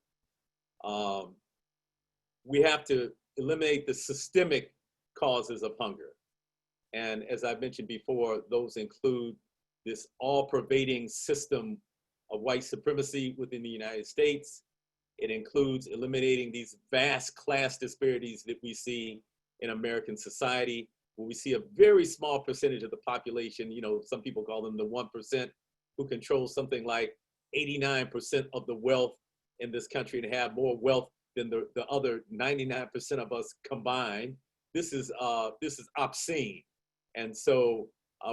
we have to eliminate the systemic causes of hunger. And as I mentioned before, those include this all-pervading system of white supremacy within the United States. It includes eliminating these vast class disparities that we see in American society, where we see a very small percentage of the population, you know, some people call them the 1%, who control something like 89% of the wealth in this country and have more wealth than the other 99% of us combined. This is obscene. And so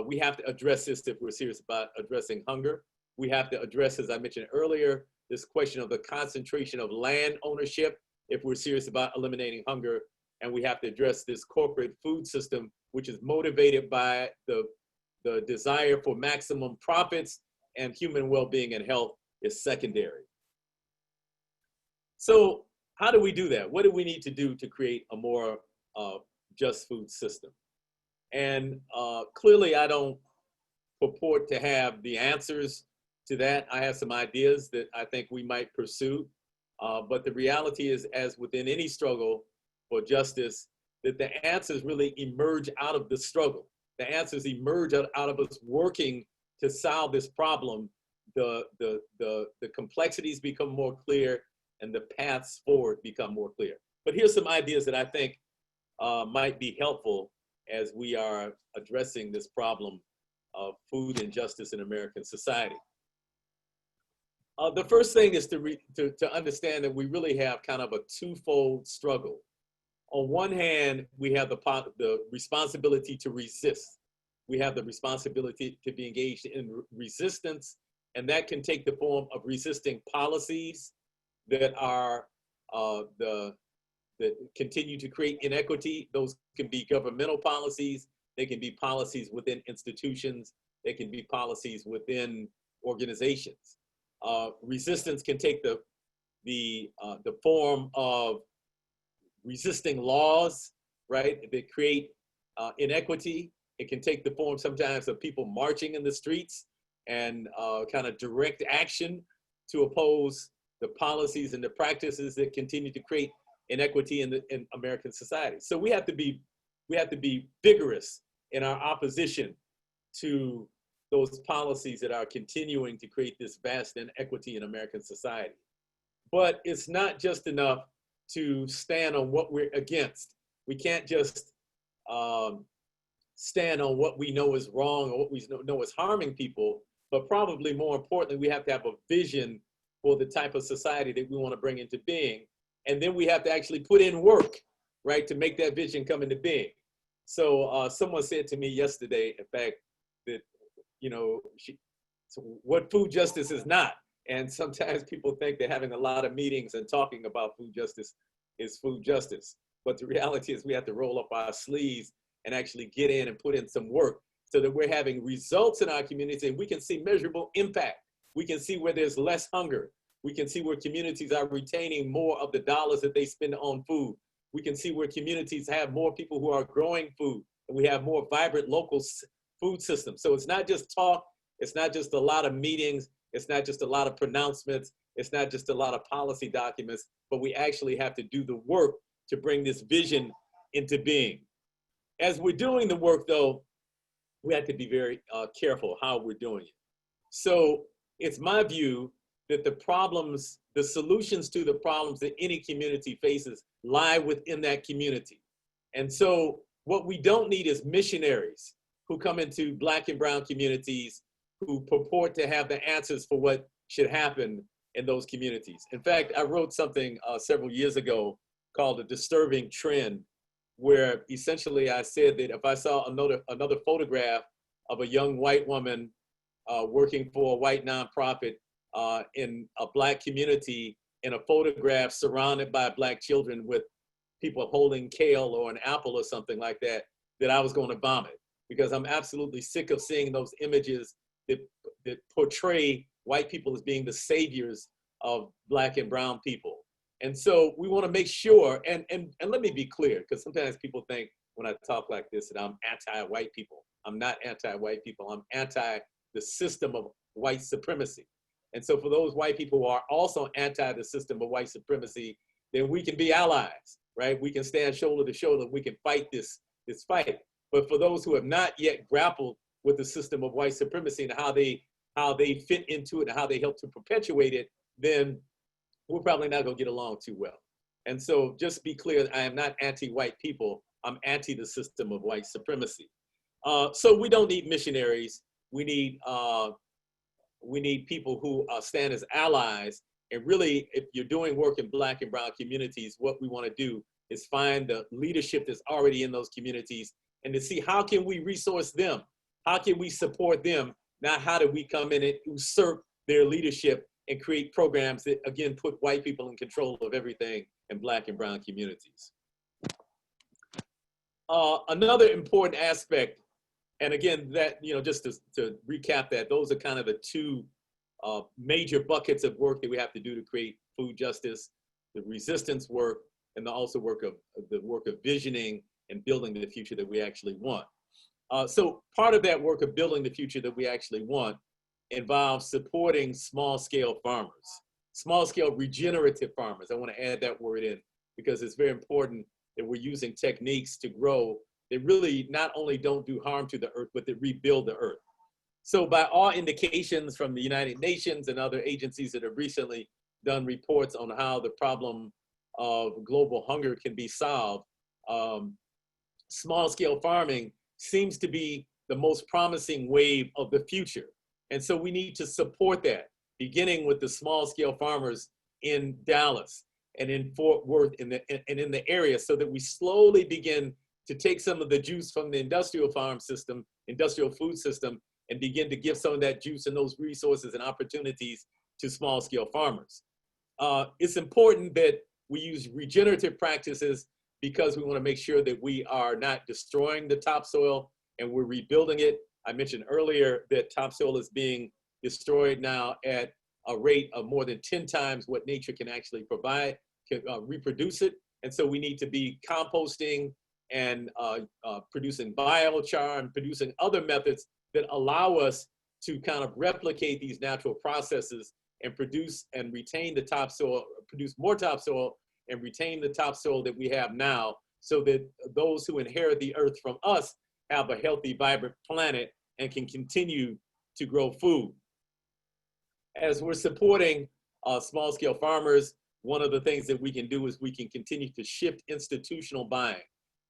we have to address this if we're serious about addressing hunger. We have to address, as I mentioned earlier, this question of the concentration of land ownership if we're serious about eliminating hunger. And we have to address this corporate food system, which is motivated by the desire for maximum profits, and human well-being and health is secondary. So how do we do that? What do we need to do to create a more just food system? And clearly I don't purport to have the answers to that. I have some ideas that I think we might pursue. But the reality is, as within any struggle for justice, that the answers really emerge out of the struggle. The answers emerge out of us working to solve this problem. The complexities become more clear and the paths forward become more clear. But here's some ideas that I think might be helpful as we are addressing this problem of food injustice in American society. The first thing is to understand that we really have kind of a twofold struggle. On one hand, we have the responsibility to resist. We have the responsibility to be engaged in resistance, and that can take the form of resisting policies that are that continue to create inequity. Those can be governmental policies. They can be policies within institutions. They can be policies within organizations. Resistance can take the form of resisting laws, right, that create inequity. It can take the form sometimes of people marching in the streets and kind of direct action to oppose the policies and the practices that continue to create inequity in American society. So we have to be vigorous in our opposition to those policies that are continuing to create this vast inequity in American society. But it's not just enough to stand on what we're against. We can't just stand on what we know is wrong or what we know is harming people, but probably more importantly, we have to have a vision for the type of society that we want to bring into being. And then we have to actually put in work, right, to make that vision come into being. So someone said to me yesterday, in fact, that, you know, what food justice is not. And sometimes people think that having a lot of meetings and talking about food justice is food justice. But the reality is we have to roll up our sleeves and actually get in and put in some work so that we're having results in our community and we can see measurable impact. We can see where there's less hunger. We can see where communities are retaining more of the dollars that they spend on food. We can see where communities have more people who are growing food, and we have more vibrant local food systems. So it's not just talk, it's not just a lot of meetings, it's not just a lot of pronouncements, it's not just a lot of policy documents, but we actually have to do the work to bring this vision into being. As we're doing the work though, we have to be very careful how we're doing it. So it's my view that the solutions to the problems that any community faces lie within that community. And so what we don't need is missionaries who come into Black and brown communities who purport to have the answers for what should happen in those communities. In fact, I wrote something several years ago called A Disturbing Trend, where essentially I said that if I saw another photograph of a young white woman working for a white nonprofit in a Black community in a photograph surrounded by Black children with people holding kale or an apple or something like that, that I was going to vomit, because I'm absolutely sick of seeing those images that portray white people as being the saviors of Black and brown people. And so we want to make sure, and let me be clear, because sometimes people think when I talk like this that I'm anti-white people. I'm not anti-white people. I'm anti the system of white supremacy. And so for those white people who are also anti the system of white supremacy, then we can be allies, right? We can stand shoulder to shoulder. We can fight this fight. But for those who have not yet grappled with the system of white supremacy and how they fit into it and how they help to perpetuate it, then we're probably not going to get along too well. And so just be clear, I am not anti-white people. I'm anti the system of white supremacy. So we don't need missionaries. We need people who stand as allies. And really, if you're doing work in Black and brown communities, what we want to do is find the leadership that's already in those communities and to see how can we resource them? How can we support them? Not how do we come in and usurp their leadership and create programs that, again, put white people in control of everything in Black and brown communities. Another important aspect, and again, that, just to recap that, those are kind of the two major buckets of work that we have to do to create food justice: the resistance work and the work of visioning and building the future that we actually want. So part of that work of building the future that we actually want involves supporting small-scale farmers, small-scale regenerative farmers. I want to add that word in because it's very important that we're using techniques to grow that really not only don't do harm to the earth, but that rebuild the earth. So by all indications from the United Nations and other agencies that have recently done reports on how the problem of global hunger can be solved, small-scale farming seems to be the most promising wave of the future. And so we need to support that, beginning with the small-scale farmers in Dallas and in Fort Worth and in the area, so that we slowly begin to take some of the juice from the industrial farm system, industrial food system, and begin to give some of that juice and those resources and opportunities to small-scale farmers. It's important that we use regenerative practices because we want to make sure that we are not destroying the topsoil and we're rebuilding it. I mentioned earlier that topsoil is being destroyed now at a rate of more than 10 times what nature can actually provide, can reproduce it. And so we need to be composting and producing biochar and producing other methods that allow us to kind of replicate these natural processes and produce and retain the topsoil, produce more topsoil and retain the topsoil that we have now, so that those who inherit the earth from us have a healthy, vibrant planet and can continue to grow food. As we're supporting small-scale farmers, one of the things that we can do is we can continue to shift institutional buying.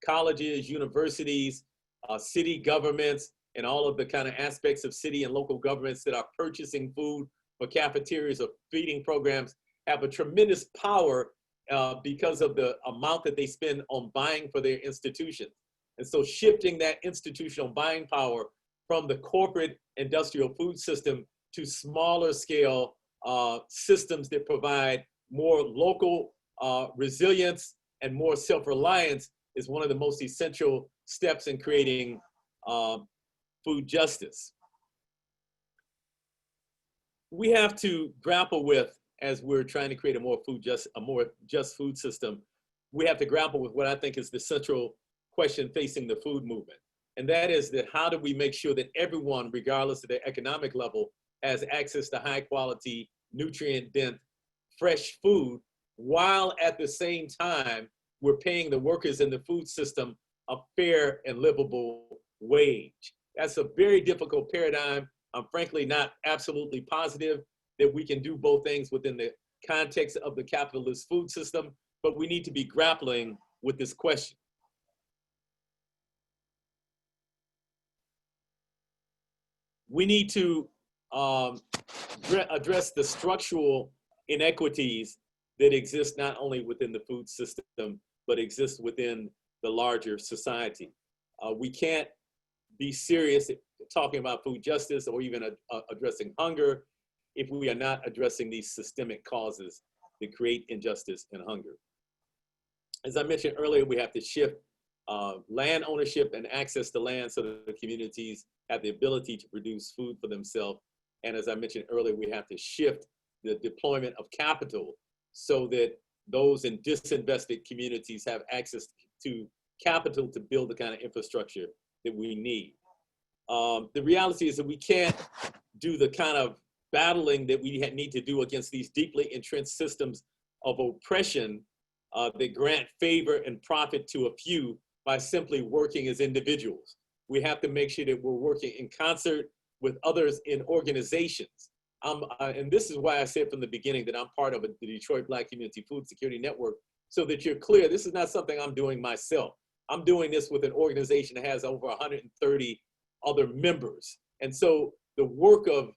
Colleges, universities, city governments, and all of the kind of aspects of city and local governments that are purchasing food for cafeterias or feeding programs have a tremendous power because of the amount that they spend on buying for their institutions. And so shifting that institutional buying power from the corporate industrial food system to smaller scale systems that provide more local resilience and more self-reliance is one of the most essential steps in creating food justice. We have to grapple with, as we're trying to create a more just food system, we have to grapple with what I think is the central question facing the food movement. And that is that how do we make sure that everyone, regardless of their economic level, has access to high quality, nutrient dense, fresh food, while at the same time, we're paying the workers in the food system a fair and livable wage. That's a very difficult paradigm. I'm frankly not absolutely positive that we can do both things within the context of the capitalist food system, but we need to be grappling with this question. We need to address the structural inequities that exist not only within the food system, but exist within the larger society. We can't be serious talking about food justice or even addressing hunger if we are not addressing these systemic causes that create injustice and hunger. As I mentioned earlier, we have to shift land ownership and access to land so that the communities have the ability to produce food for themselves. And as I mentioned earlier, we have to shift the deployment of capital so that those in disinvested communities have access to capital to build the kind of infrastructure that we need. The reality is that we can't do the kind of battling that we need to do against these deeply entrenched systems of oppression that grant favor and profit to a few by simply working as individuals. We have to make sure that we're working in concert with others in organizations. And this is why I said from the beginning that I'm part of the Detroit Black Community Food Security Network, so that you're clear, this is not something I'm doing myself. I'm doing this with an organization that has over 130 other members. And so the work of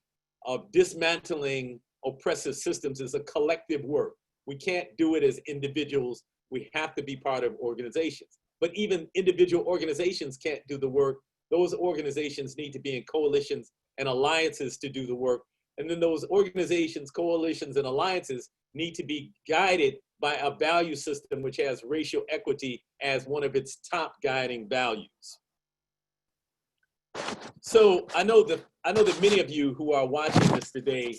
dismantling oppressive systems is a collective work. We can't do it as individuals. We have to be part of organizations. But even individual organizations can't do the work. Those organizations need to be in coalitions and alliances to do the work. And then those organizations, coalitions, and alliances need to be guided by a value system which has racial equity as one of its top guiding values. So I know that many of you who are watching this today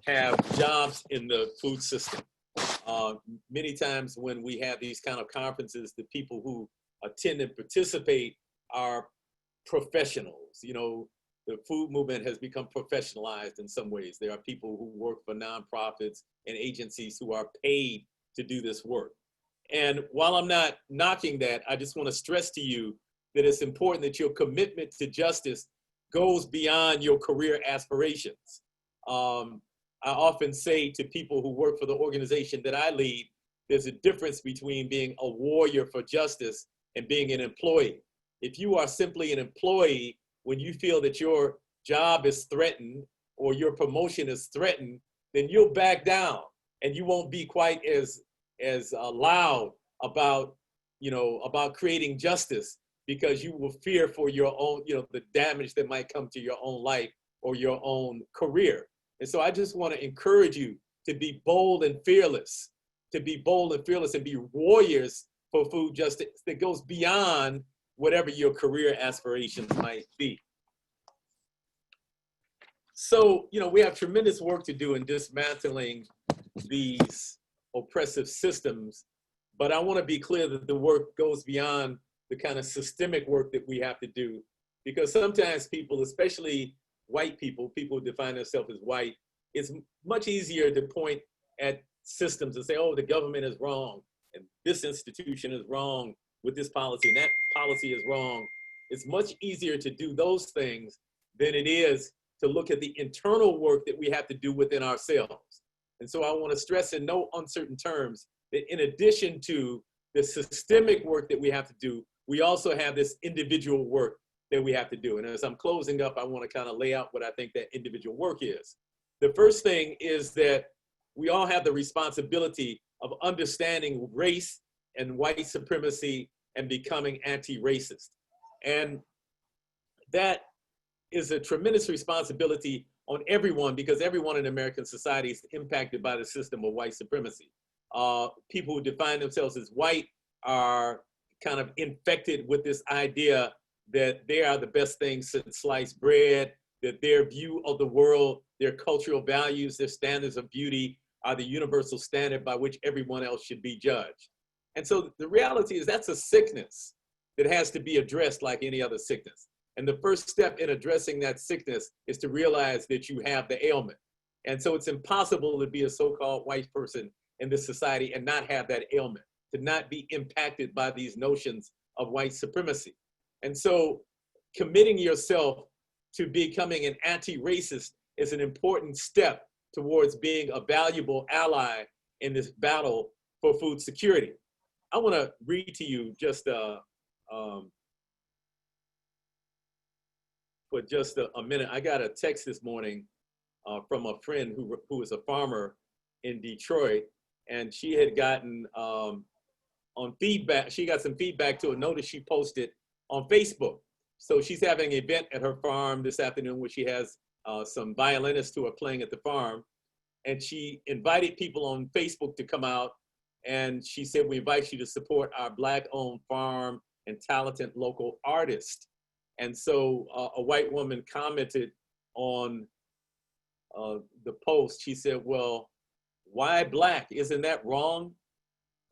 have jobs in the food system. Many times when we have these kind of conferences, the people who attend and participate are professionals. You know, the food movement has become professionalized in some ways. There are people who work for nonprofits and agencies who are paid to do this work. And while I'm not knocking that, I just want to stress to you that it's important that your commitment to justice goes beyond your career aspirations. I often say to people who work for the organization that I lead, there's a difference between being a warrior for justice and being an employee. If you are simply an employee, when you feel that your job is threatened or your promotion is threatened, then you'll back down and you won't be quite as loud about, about creating justice, because you will fear for your own, the damage that might come to your own life or your own career. And so I just want to encourage you to be bold and fearless, and be warriors for food justice that goes beyond whatever your career aspirations might be. So, we have tremendous work to do in dismantling these oppressive systems, but I want to be clear that the work goes beyond the kind of systemic work that we have to do, because sometimes people, especially white people who define themselves as white, it's much easier to point at systems and say, oh, the government is wrong, and this institution is wrong with this policy, and that policy is wrong. It's much easier to do those things than it is to look at the internal work that we have to do within ourselves. And so I want to stress in no uncertain terms that in addition to the systemic work that we have to do, we also have this individual work that we have to do. And as I'm closing up, I want to kind of lay out what I think that individual work is. The first thing is that we all have the responsibility of understanding race and white supremacy and becoming anti-racist. And that is a tremendous responsibility on everyone, because everyone in American society is impacted by the system of white supremacy. People who define themselves as white are kind of infected with this idea that they are the best thing since sliced bread, that their view of the world, their cultural values, their standards of beauty are the universal standard by which everyone else should be judged. And so the reality is that's a sickness that has to be addressed like any other sickness. And the first step in addressing that sickness is to realize that you have the ailment. And so it's impossible to be a so-called white person in this society and not have that ailment, to not be impacted by these notions of white supremacy. And so committing yourself to becoming an anti-racist is an important step towards being a valuable ally in this battle for food security. I want to read to you just for just a minute. I got a text this morning from a friend who is a farmer in Detroit, and she had gotten on feedback. She got some feedback to a notice she posted on Facebook. So she's having an event at her farm this afternoon where she has some violinists who are playing at the farm. And she invited people on Facebook to come out. And she said, we invite you to support our Black-owned farm and talented local artist. And so a white woman commented on the post. She said, well, why Black? Isn't that wrong?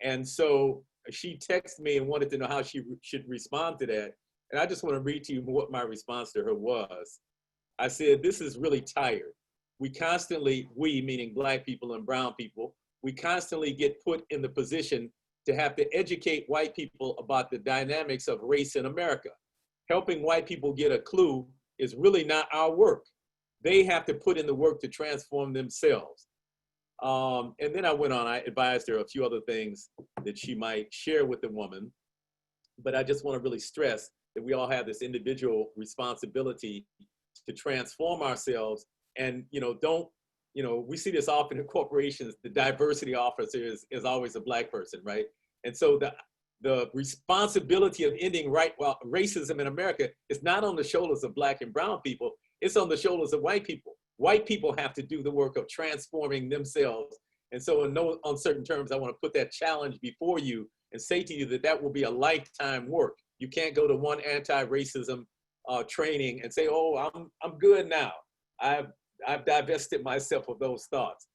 And so she texted me and wanted to know how she should respond to that. And I just want to read to you what my response to her was. I said, this is really tired. We constantly, we meaning Black people and brown people, we constantly get put in the position to have to educate white people about the dynamics of race in America. Helping white people get a clue is really not our work. They have to put in the work to transform themselves. And then I went on, I advised her a few other things that she might share with the woman. But I just want to really stress that we all have this individual responsibility to transform ourselves. And, we see this often in corporations, the diversity officer is always a Black person, right? And so the responsibility of ending racism in America is not on the shoulders of Black and brown people, it's on the shoulders of white people. White people have to do the work of transforming themselves. And so in no uncertain terms, I want to put that challenge before you and say to you that will be a lifetime work. You can't go to one anti-racism training and say, oh, I'm good now. I've divested myself of those thoughts.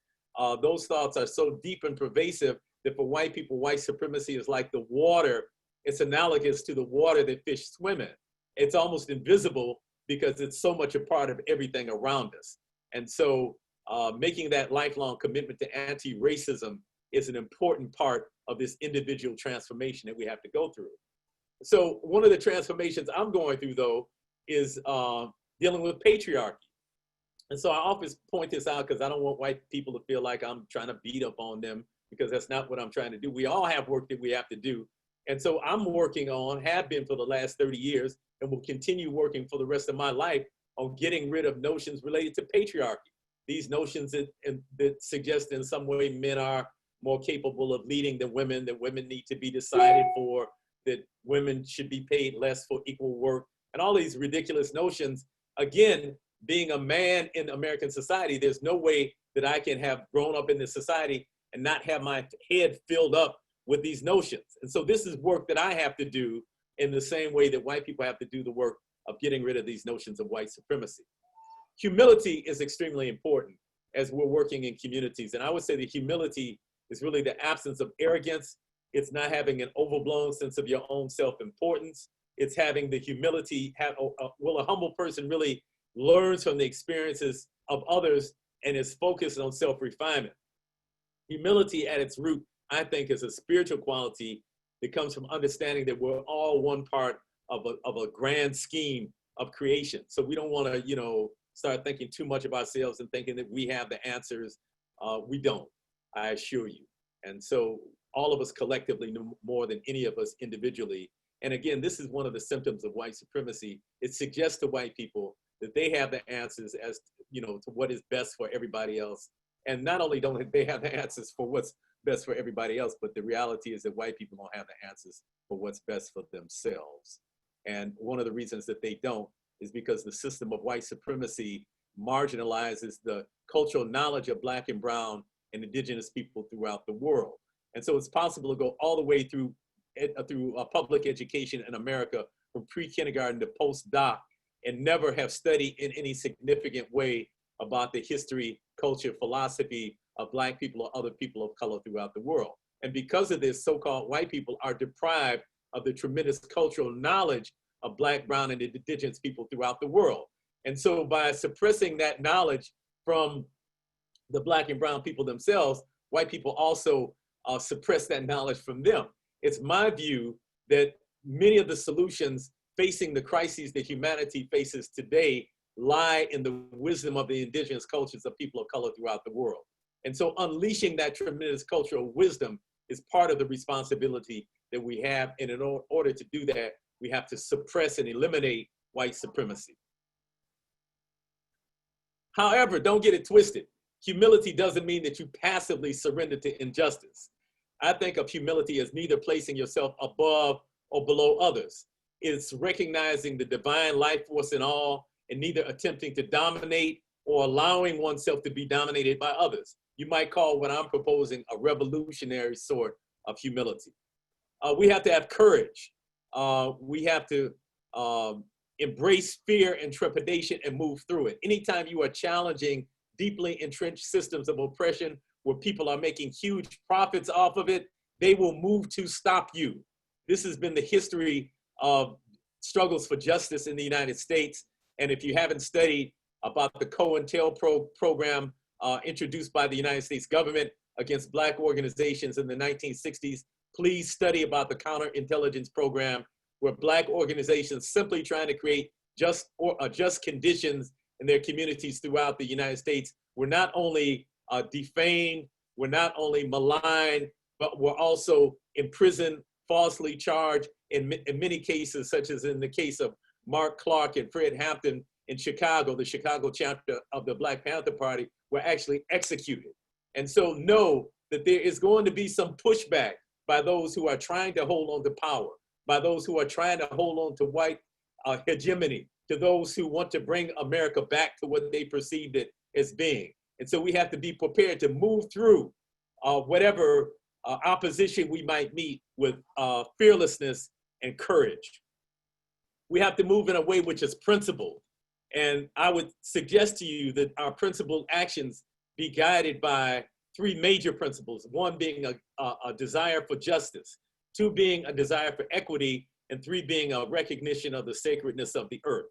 Those thoughts are so deep and pervasive that for white people, white supremacy is like the water. It's analogous to the water that fish swim in. It's almost invisible because it's so much a part of everything around us. And so making that lifelong commitment to anti-racism is an important part of this individual transformation that we have to go through. So one of the transformations I'm going through, though, is dealing with patriarchy. And so I often point this out because I don't want white people to feel like I'm trying to beat up on them, because that's not what I'm trying to do. We all have work that we have to do. And so I'm working on, have been for the last 30 years, and will continue working for the rest of my life on getting rid of notions related to patriarchy. These notions that suggest in some way men are more capable of leading than women, that women need to be decided for, that women should be paid less for equal work, and all these ridiculous notions. Again, being a man in American society, there's no way that I can have grown up in this society and not have my head filled up with these notions. And so this is work that I have to do in the same way that white people have to do the work of getting rid of these notions of white supremacy. Humility is extremely important as we're working in communities. And I would say that humility is really the absence of arrogance. It's not having an overblown sense of your own self-importance. It's having the humility, will a humble person really learns from the experiences of others and is focused on self-refinement. Humility at its root, I think, is a spiritual quality that comes from understanding that we're all one part of a grand scheme of creation. So we don't want to, start thinking too much of ourselves and thinking that we have the answers. We don't, I assure you. And so all of us collectively know more than any of us individually. And again, this is one of the symptoms of white supremacy. It suggests to white people that they have the answers as to what is best for everybody else. And not only don't they have the answers for what's best for everybody else, but the reality is that white people don't have the answers for what's best for themselves. And one of the reasons that they don't is because the system of white supremacy marginalizes the cultural knowledge of Black and brown and indigenous people throughout the world. And so it's possible to go all the way through public education in America from pre-kindergarten to post-doc and never have studied in any significant way about the history, culture, philosophy of Black people or other people of color throughout the world. And because of this, so-called white people are deprived of the tremendous cultural knowledge of Black, brown, and indigenous people throughout the world. And so by suppressing that knowledge from the Black and brown people themselves, white people also suppress that knowledge from them. It's my view that many of the solutions facing the crises that humanity faces today lie in the wisdom of the indigenous cultures of people of color throughout the world. And so unleashing that tremendous cultural wisdom is part of the responsibility that we have. And in order to do that, we have to suppress and eliminate white supremacy. However, don't get it twisted. Humility doesn't mean that you passively surrender to injustice. I think of humility as neither placing yourself above or below others. It's recognizing the divine life force in all and neither attempting to dominate or allowing oneself to be dominated by others. You might call what I'm proposing a revolutionary sort of humility. We have to have courage. We have to embrace fear and trepidation and move through it. Anytime you are challenging deeply entrenched systems of oppression where people are making huge profits off of it, they will move to stop you. This has been the history of struggles for justice in the United States. And if you haven't studied about the COINTELPRO program introduced by the United States government against Black organizations in the 1960s, please study about the counterintelligence program, where Black organizations simply trying to create just conditions in their communities throughout the United States. We're not only defamed, we're not only maligned, but we're also imprisoned, falsely charged in many cases, such as in the case of Mark Clark and Fred Hampton in Chicago. The Chicago chapter of the Black Panther Party were actually executed. And so know that there is going to be some pushback by those who are trying to hold on to power, by those who are trying to hold on to white hegemony, to those who want to bring America back to what they perceived it as being. And so we have to be prepared to move through whatever opposition we might meet with fearlessness and courage. We have to move in a way which is principled. And I would suggest to you that our principled actions be guided by three major principles: one being a desire for justice, two being a desire for equity, and three being a recognition of the sacredness of the earth.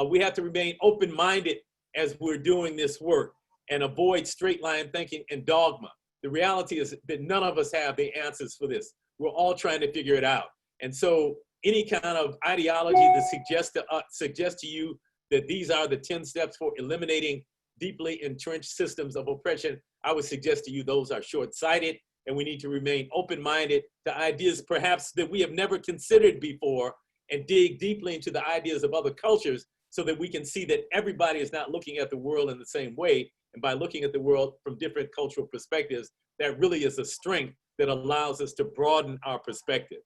We have to remain open-minded as we're doing this work and avoid straight line thinking and dogma. The reality is that none of us have the answers for this. We're all trying to figure it out. And so any kind of ideology that suggests to you that these are the 10 steps for eliminating deeply entrenched systems of oppression, I would suggest to you those are short-sighted, and we need to remain open-minded to ideas perhaps that we have never considered before, and dig deeply into the ideas of other cultures so that we can see that everybody is not looking at the world in the same way. And by looking at the world from different cultural perspectives, that really is a strength that allows us to broaden our perspective.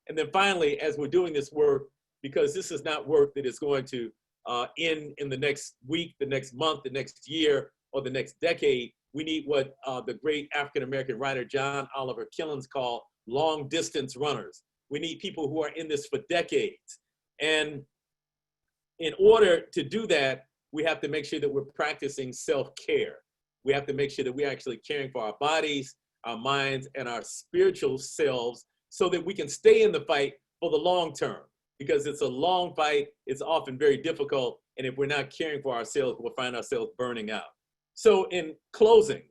And then finally, as we're doing this work, because this is not work that is going to end in the next week, the next month, the next year, or the next decade, we need what the great African-American writer John Oliver Killens called long distance runners. We need people who are in this for decades. And in order to do that, we have to make sure that we're practicing self-care. We have to make sure that we're actually caring for our bodies, our minds, and our spiritual selves so that we can stay in the fight for the long term. Because it's a long fight, it's often very difficult, and if we're not caring for ourselves, we'll find ourselves burning out. So in closing,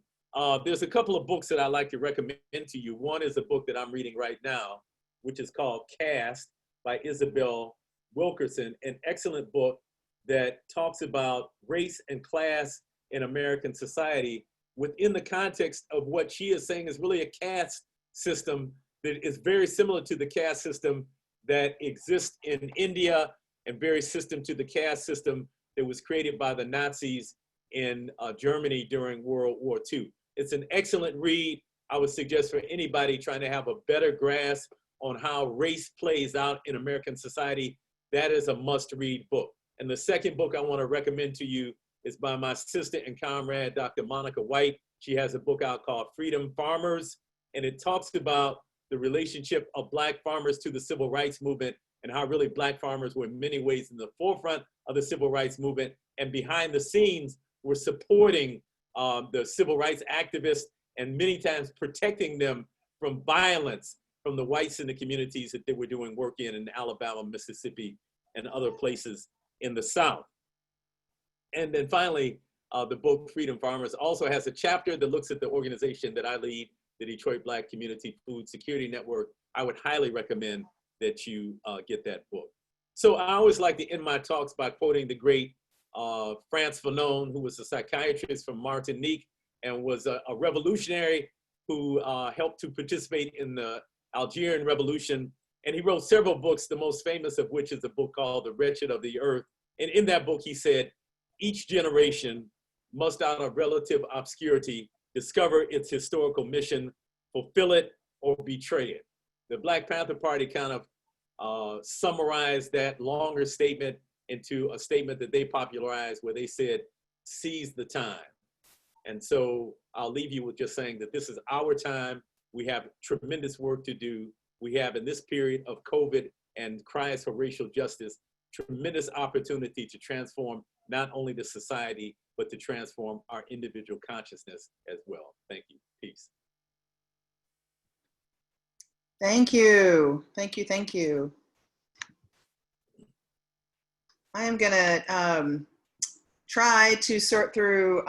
there's a couple of books that I'd like to recommend to you. One is a book that I'm reading right now, which is called Caste by Isabel Wilkerson, an excellent book that talks about race and class in American society within the context of what she is saying is really a caste system that is very similar to the caste system that exists in India and very similar to the caste system that was created by the Nazis in Germany during World War II. It's an excellent read. I would suggest for anybody trying to have a better grasp on how race plays out in American society, that is a must-read book. And the second book I want to recommend to you is by my sister and comrade, Dr. Monica White. She has a book out called Freedom Farmers, and it talks about the relationship of Black farmers to the civil rights movement and how really Black farmers were in many ways in the forefront of the civil rights movement, and behind the scenes were supporting the civil rights activists and many times protecting them from violence from the whites in the communities that they were doing work in Alabama, Mississippi, and other places in the South. And then finally, the book Freedom Farmers also has a chapter that looks at the organization that I lead, the Detroit Black Community Food Security Network. I would highly recommend that you get that book. So I always like to end my talks by quoting the great Frantz Fanon, who was a psychiatrist from Martinique and was a revolutionary who helped to participate in the Algerian Revolution. And he wrote several books, the most famous of which is a book called The Wretched of the Earth. And in that book, he said, each generation must out of relative obscurity discover its historical mission, fulfill it, or betray it. The Black Panther Party kind of summarized that longer statement into a statement that they popularized where they said, seize the time. And so I'll leave you with just saying that this is our time. We have tremendous work to do. We have, in this period of COVID and cries for racial justice, tremendous opportunity to transform not only the society, but to transform our individual consciousness as well. Thank you. Peace. Thank you. Thank you. Thank you. I am going to try to sort through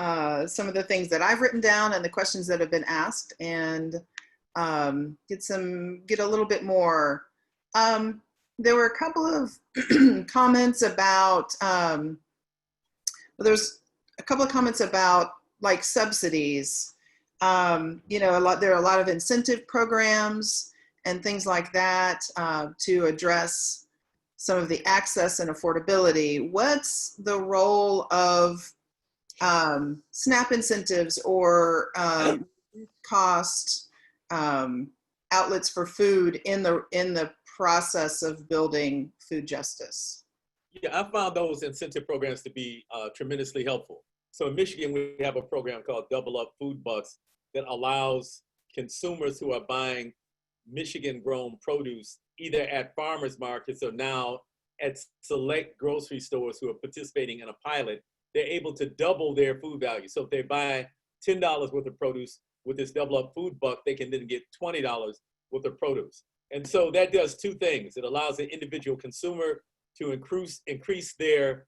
some of the things that I've written down and the questions that have been asked. And get a little bit more. There were a couple of comments about, there's a couple of comments about like subsidies. You know, there are a lot of incentive programs and things like that to address some of the access and affordability. What's the role of SNAP incentives or cost outlets for food in the process of building food justice? Yeah, I found those incentive programs to be tremendously helpful. So in Michigan, we have a program called Double Up Food Bucks that allows consumers who are buying Michigan-grown produce either at farmers markets or now at select grocery stores who are participating in a pilot. They're able to double their food value. So if they buy $10 worth of produce with this Double Up Food Buck, they can then get $20 worth of produce. And so that does two things. It allows the individual consumer to increase their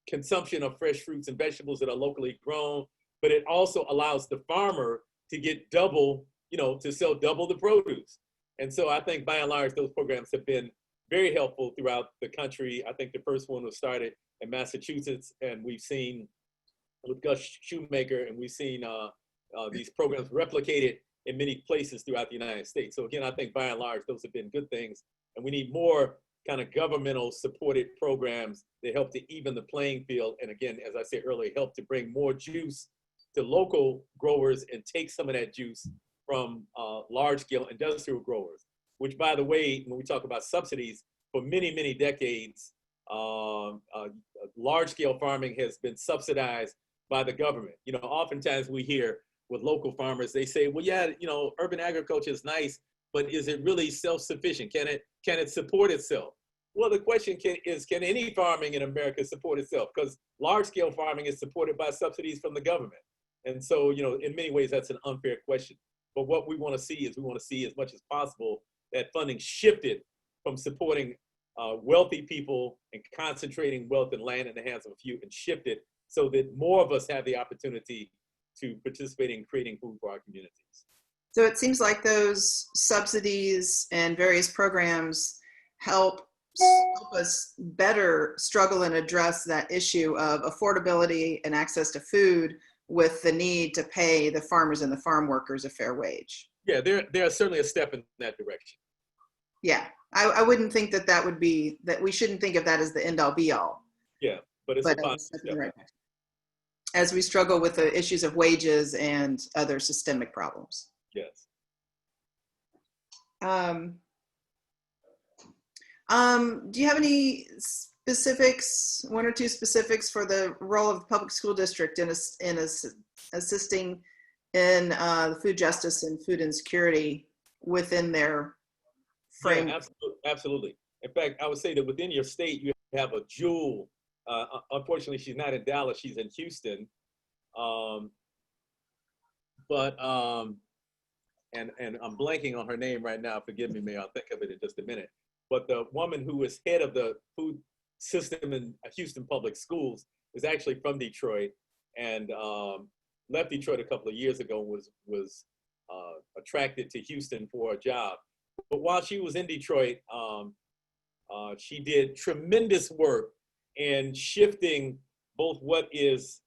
consumption of fresh fruits and vegetables that are locally grown, but it also allows the farmer to get double, you know, to sell double the produce. And so I think by and large, those programs have been very helpful throughout the country. I think the first one was started in Massachusetts, and we've seen with Gus Shoemaker, and we've seen these programs replicated in many places throughout the United States. So again, I think by and large, those have been good things. And we need more kind of governmental supported programs that help to even the playing field. And again, as I said earlier, help to bring more juice to local growers and take some of that juice from large scale industrial growers, which by the way, when we talk about subsidies, for many, many decades, large scale farming has been subsidized by the government. You know, oftentimes we hear with local farmers, they say, well, yeah, you know, urban agriculture is nice, but is it really self-sufficient? Can it support itself? Well, the question is, can any farming in America support itself? Because large-scale farming is supported by subsidies from the government. And so, you know, in many ways, that's an unfair question. But what we want to see is we want to see as much as possible that funding shifted from supporting wealthy people and concentrating wealth and land in the hands of a few, and shifted so that more of us have the opportunity to participate in creating food for our communities. So it seems like those subsidies and various programs help us better struggle and address that issue of affordability and access to food with the need to pay the farmers and the farm workers a fair wage. Yeah, they're certainly a step in that direction. Yeah, I wouldn't think that would be, that we shouldn't think of that as the end all be all. Yeah, but it's a positive step. Right. As we struggle with the issues of wages and other systemic problems. Yes. Do you have any specifics, one or two specifics for the role of the public school district in assisting in the food justice and food insecurity within their frame? Yeah, absolutely. In fact, I would say that within your state, you have a jewel. Unfortunately, she's not in Dallas, she's in Houston. And I'm blanking on her name right now. Forgive me, I'll think of it in just a minute. But the woman who is head of the food system in Houston Public Schools is actually from Detroit, and left Detroit a couple of years ago, was attracted to Houston for a job. But while she was in Detroit, she did tremendous work in shifting both what is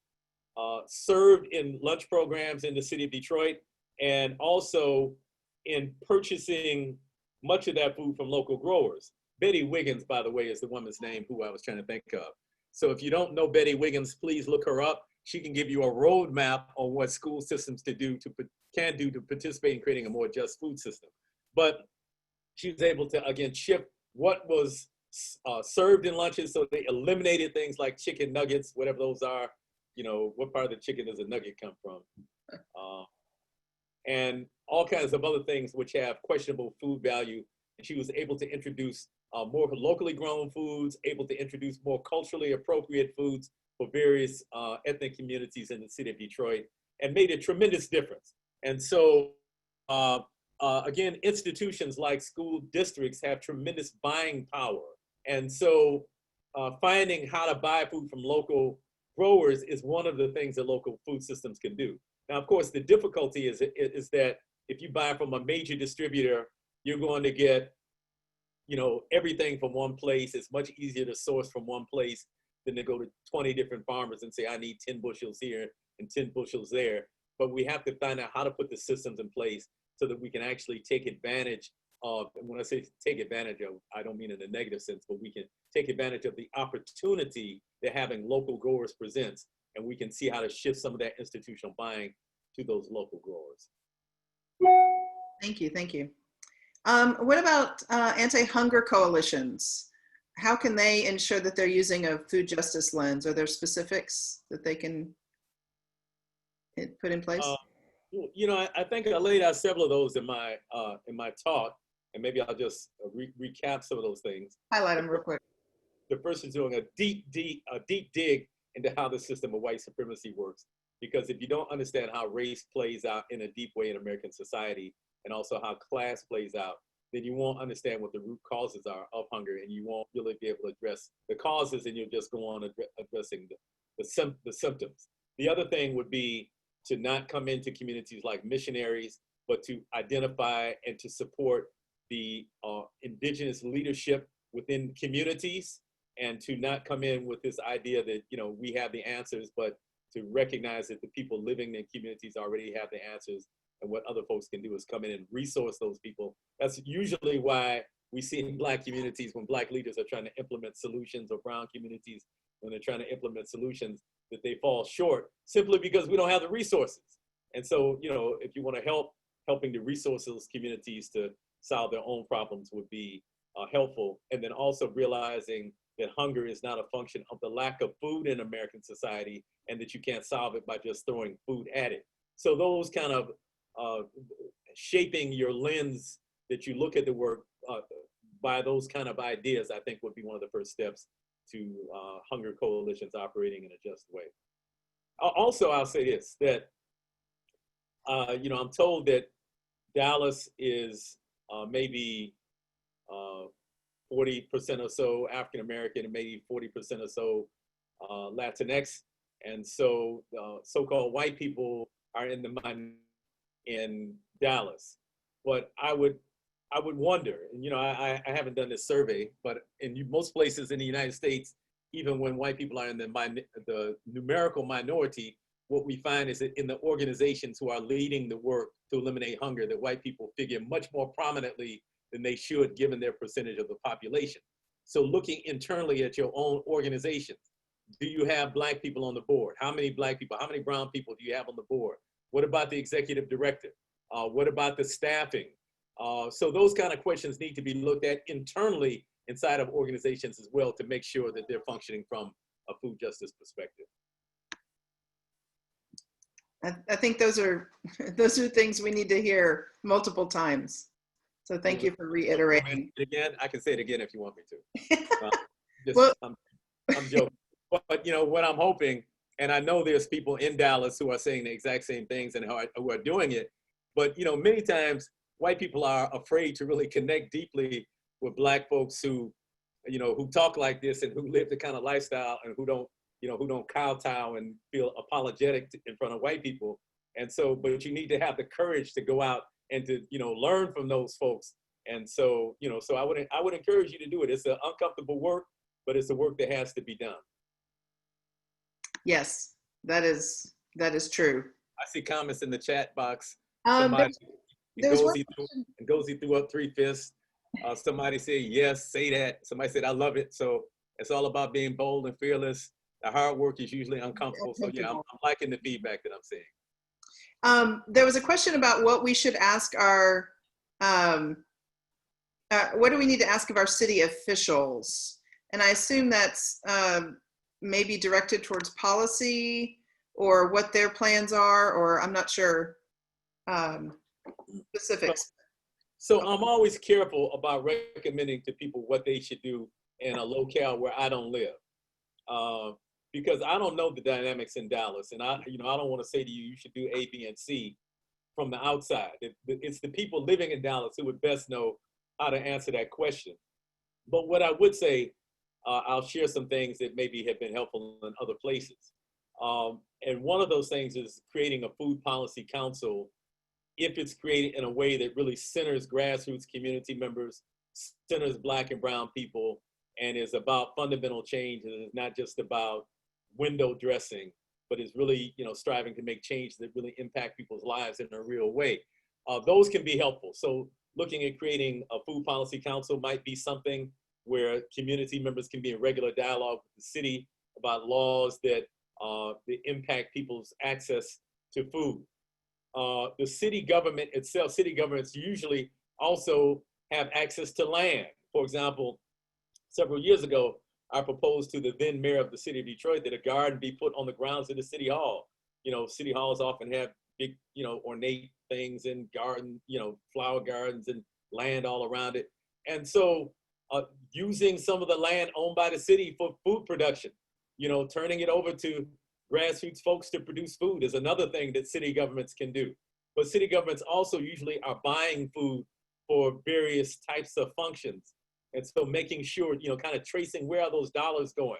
served in lunch programs in the city of Detroit, and also in purchasing much of that food from local growers. Betty Wiggins, by the way, is the woman's name who I was trying to think of. So if you don't know Betty Wiggins, please look her up. She can give you a roadmap on what school systems can do to participate in creating a more just food system. But she was able to, again, shift what was served in lunches. So they eliminated things like chicken nuggets, whatever those are. You know, what part of the chicken does a nugget come from? And all kinds of other things which have questionable food value. And she was able to introduce more locally grown foods, able to introduce more culturally appropriate foods for various ethnic communities in the city of Detroit, and made a tremendous difference. And so, again, institutions like school districts have tremendous buying power. And so finding how to buy food from local growers is one of the things that local food systems can do. Now, of course, the difficulty is that if you buy from a major distributor, you're going to get, you know, everything from one place. It's much easier to source from one place than to go to 20 different farmers and say, I need 10 bushels here and 10 bushels there. But we have to find out how to put the systems in place so that we can actually take advantage of, and when I say take advantage of, I don't mean in a negative sense, but we can take advantage of the opportunity that having local growers presents, and we can see how to shift some of that institutional buying to those local growers. Thank you, thank you. What about anti-hunger coalitions? How can they ensure that they're using a food justice lens? Are there specifics that they can put in place? You know, I think I laid out several of those in my talk, and maybe I'll just recap some of those things. Highlight them real quick. The first is doing a deep dig into how the system of white supremacy works. Because if you don't understand how race plays out in a deep way in American society, and also how class plays out, then you won't understand what the root causes are of hunger, and you won't really be able to address the causes, and you'll just go on addressing the symptoms. The other thing would be to not come into communities like missionaries, but to identify and to support the indigenous leadership within communities, and to not come in with this idea that, you know, we have the answers, but to recognize that the people living in communities already have the answers, and what other folks can do is come in and resource those people. That's usually why we see in Black communities when Black leaders are trying to implement solutions, or brown communities when they're trying to implement solutions, that they fall short simply because we don't have the resources. And so, you know, if you want to helping to resource those communities to solve their own problems would be helpful. And then also realizing that hunger is not a function of the lack of food in American society, and that you can't solve it by just throwing food at it. So those kind of shaping your lens that you look at the work by those kind of ideas, I think would be one of the first steps to hunger coalitions operating in a just way. Also, I'll say this, that, you know, I'm told that Dallas is maybe 40% or so African-American and maybe 40% or so Latinx. And so so-called white people are in Dallas. But I would wonder, and you know, I haven't done this survey, but in most places in the United States, even when white people are in the numerical minority, what we find is that in the organizations who are leading the work to eliminate hunger, that white people figure much more prominently than they should, given their percentage of the population. So looking internally at your own organizations, do you have Black people on the board? How many Black people, how many brown people do you have on the board? What about the executive director? What about the staffing? So those kind of questions need to be looked at internally inside of organizations as well, to make sure that they're functioning from a food justice perspective. I think those are things we need to hear multiple times. So thank you for reiterating. Again, I can say it again if you want me to. Well, I'm joking. But you know what I'm hoping, and I know there's people in Dallas who are saying the exact same things and who are doing it. But you know, many times white people are afraid to really connect deeply with Black folks who, you know, who talk like this and who live the kind of lifestyle, and who don't, you know, who don't kowtow and feel apologetic in front of white people. And so, but you need to have the courage to go out and to, you know, learn from those folks. And so, you know, so I would encourage you to do it. It's an uncomfortable work, but it's a work that has to be done. Yes, that is true. I see comments in the chat box. Somebody goes through up 3 fists. Somebody said, yes, say that. Somebody said, I love it. So it's all about being bold and fearless. The hard work is usually uncomfortable. So yeah, I'm liking the feedback that I'm seeing. There was a question about what we should ask our, what do we need to ask of our city officials? And I assume that's maybe directed towards policy, or what their plans are, or I'm not sure specifics. So I'm always careful about recommending to people what they should do in a locale where I don't live, because I don't know the dynamics in Dallas, and I don't want to say to you, you should do A, B, and C from the outside. It's the people living in Dallas who would best know how to answer that question. But what I would say, I'll share some things that maybe have been helpful in other places. And one of those things is creating a food policy council if it's created in a way that really centers grassroots community members, centers Black and brown people, and is about fundamental change, and is not just about window dressing, but is really, striving to make change that really impact people's lives in a real way. Those can be helpful. So looking at creating a food policy council might be something where community members can be in regular dialogue with the city about laws that impact people's access to food. The city government itself, city governments usually also have access to land. For example, several years ago, I proposed to the then mayor of the city of Detroit that a garden be put on the grounds of the city hall. City halls often have big, ornate things and garden, flower gardens and land all around it. And so using some of the land owned by the city for food production, turning it over to grassroots folks to produce food is another thing that city governments can do. But city governments also usually are buying food for various types of functions. And so making sure, kind of tracing where are those dollars going,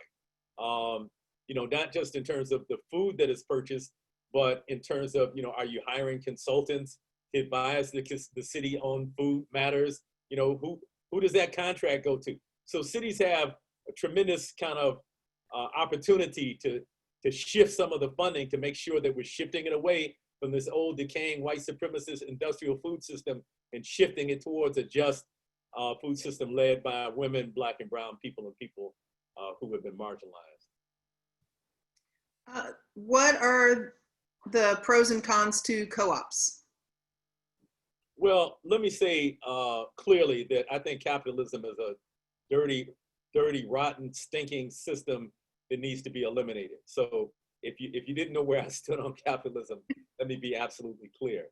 not just in terms of the food that is purchased, but in terms of, are you hiring consultants to advise the city-owned food matters? Who does that contract go to? So cities have a tremendous kind of opportunity to shift some of the funding to make sure that we're shifting it away from this old decaying white supremacist industrial food system and shifting it towards a just food system led by women, Black and brown people, and people who have been marginalized. What are the pros and cons to co-ops? Well, let me say clearly that I think capitalism is a dirty, rotten, stinking system that needs to be eliminated. So if you didn't know where I stood on capitalism, let me be absolutely clear.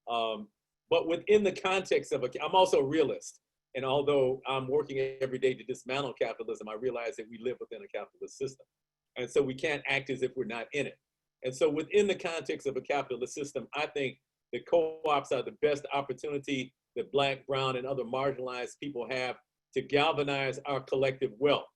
But within the context of I'm also a realist. And although I'm working every day to dismantle capitalism, I realize that we live within a capitalist system. And so we can't act as if we're not in it. And so within the context of a capitalist system, I think that co-ops are the best opportunity that Black, brown, and other marginalized people have to galvanize our collective wealth.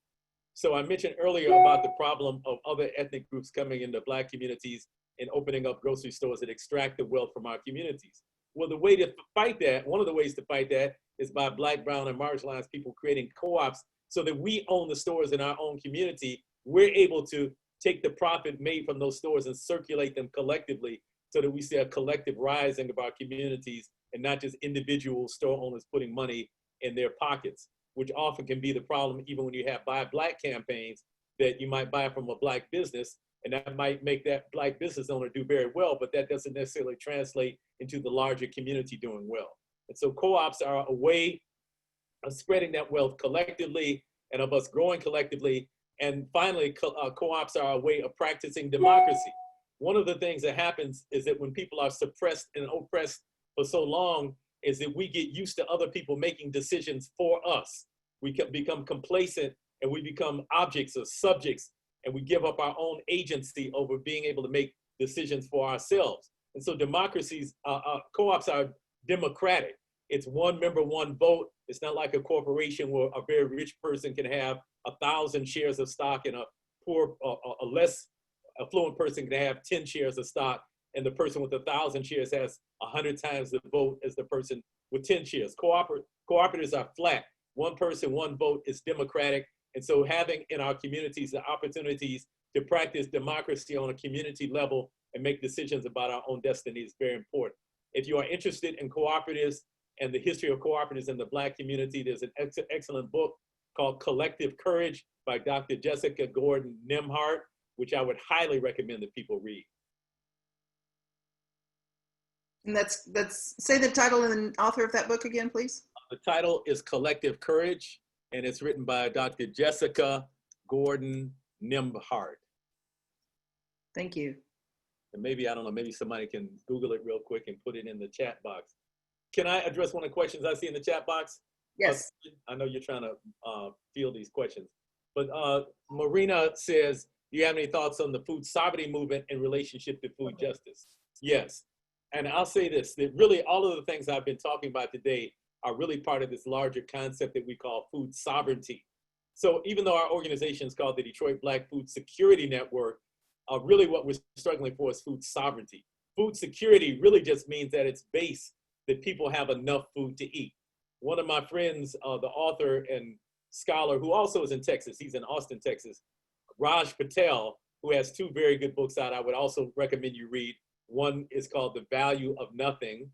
So I mentioned earlier about the problem of other ethnic groups coming into Black communities and opening up grocery stores that extract the wealth from our communities. Well, the way to fight that, one of the ways to fight that is by Black, brown, and marginalized people creating co-ops so that we own the stores in our own community. We're able to take the profit made from those stores and circulate them collectively so that we see a collective rising of our communities and not just individual store owners putting money in their pockets, which often can be the problem even when you have Buy Black campaigns that you might buy from a Black business, and that might make that Black business owner do very well, but that doesn't necessarily translate into the larger community doing well. And so co-ops are a way of spreading that wealth collectively and of us growing collectively. And finally, co-ops are a way of practicing democracy. One of the things that happens is that when people are suppressed and oppressed for so long is that we get used to other people making decisions for us. We become complacent and we become objects or subjects, and we give up our own agency over being able to make decisions for ourselves. And so democracies, co-ops are democratic. It's one member, one vote. It's not like a corporation where a very rich person can have 1,000 shares of stock and a poor, a less affluent person can have 10 shares of stock, and the person with 1,000 shares has 100 times the vote as the person with 10 shares. Cooperatives are flat. One person, one vote is democratic. And so having in our communities the opportunities to practice democracy on a community level and make decisions about our own destiny is very important. If you are interested in cooperatives and the history of cooperatives in the Black community, there's an excellent book called Collective Courage by Dr. Jessica Gordon Nimhart, which I would highly recommend that people read. And that's say the title and the author of that book again, please. The title is Collective Courage, and it's written by Dr. Jessica Gordon Nimhart. Thank you. And maybe, I don't know, maybe somebody can Google it real quick and put it in the chat box. Can I address one of the questions I see in the chat box? Yes. I know you're trying to field these questions, but Marina says, do you have any thoughts on the food sovereignty movement in relationship to food justice? Yes. And I'll say this, that really all of the things I've been talking about today are really part of this larger concept that we call food sovereignty. So even though our organization is called the Detroit Black Food Security Network, really what we're struggling for is food sovereignty. food security really just means that it's based that people have enough food to eat. One of my friends, the author and scholar who also is in Texas, he's in Austin, Texas, Raj Patel, who has 2 very good books out, I would also recommend you read. One is called The Value of Nothing,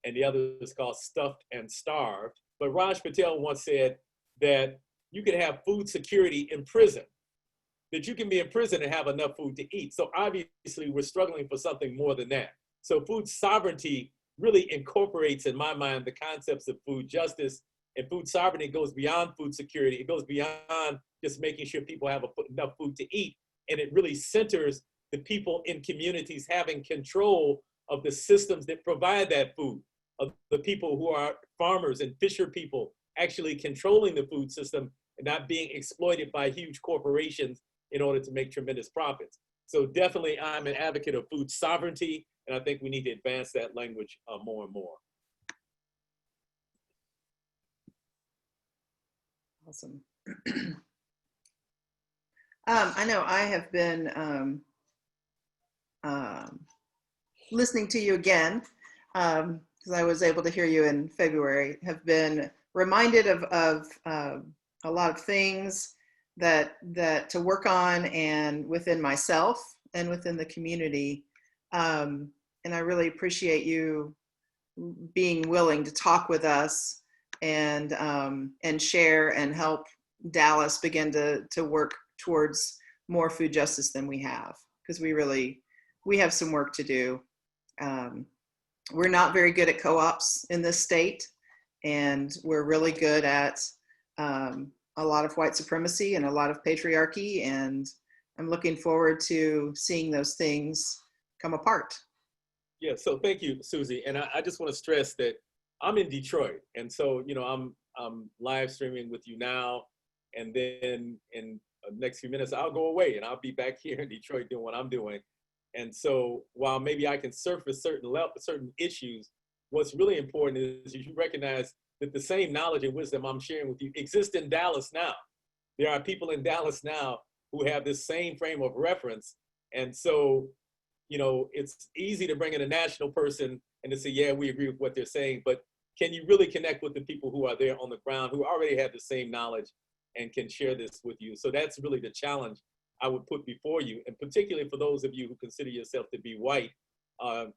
and the other is called Stuffed and Starved. But Raj Patel once said that you can have food security in prison, that you can be in prison and have enough food to eat. So obviously we're struggling for something more than that. So food sovereignty really incorporates, in my mind, the concepts of food justice, and food sovereignty goes beyond food security. It goes beyond just making sure people have enough food to eat. And it really centers the people in communities having control of the systems that provide that food, of the people who are farmers and fisher people actually controlling the food system and not being exploited by huge corporations in order to make tremendous profits. So definitely I'm an advocate of food sovereignty, and I think we need to advance that language more and more. Awesome. I know I have been listening to you again, because I was able to hear you in February, have been reminded of a lot of things that to work on, and within myself and within the community. And I really appreciate you being willing to talk with us and share and help Dallas begin to work towards more food justice than we have, because we have some work to do. We're not very good at co-ops in this state, and we're really good at a lot of white supremacy and a lot of patriarchy, and I'm looking forward to seeing those things come apart. Yeah, so thank you, Susie. And I just want to stress that I'm in Detroit. And so, you know, I'm live streaming with you now. And then in the next few minutes, I'll go away and I'll be back here in Detroit doing what I'm doing. And so while maybe I can surface certain issues, what's really important is you recognize that the same knowledge and wisdom I'm sharing with you exists in Dallas now. There are people in Dallas now who have this same frame of reference. And so, you know, it's easy to bring in a national person and to say, yeah, we agree with what they're saying, but can you really connect with the people who are there on the ground, who already have the same knowledge and can share this with you? So that's really the challenge I would put before you. And particularly for those of you who consider yourself to be white,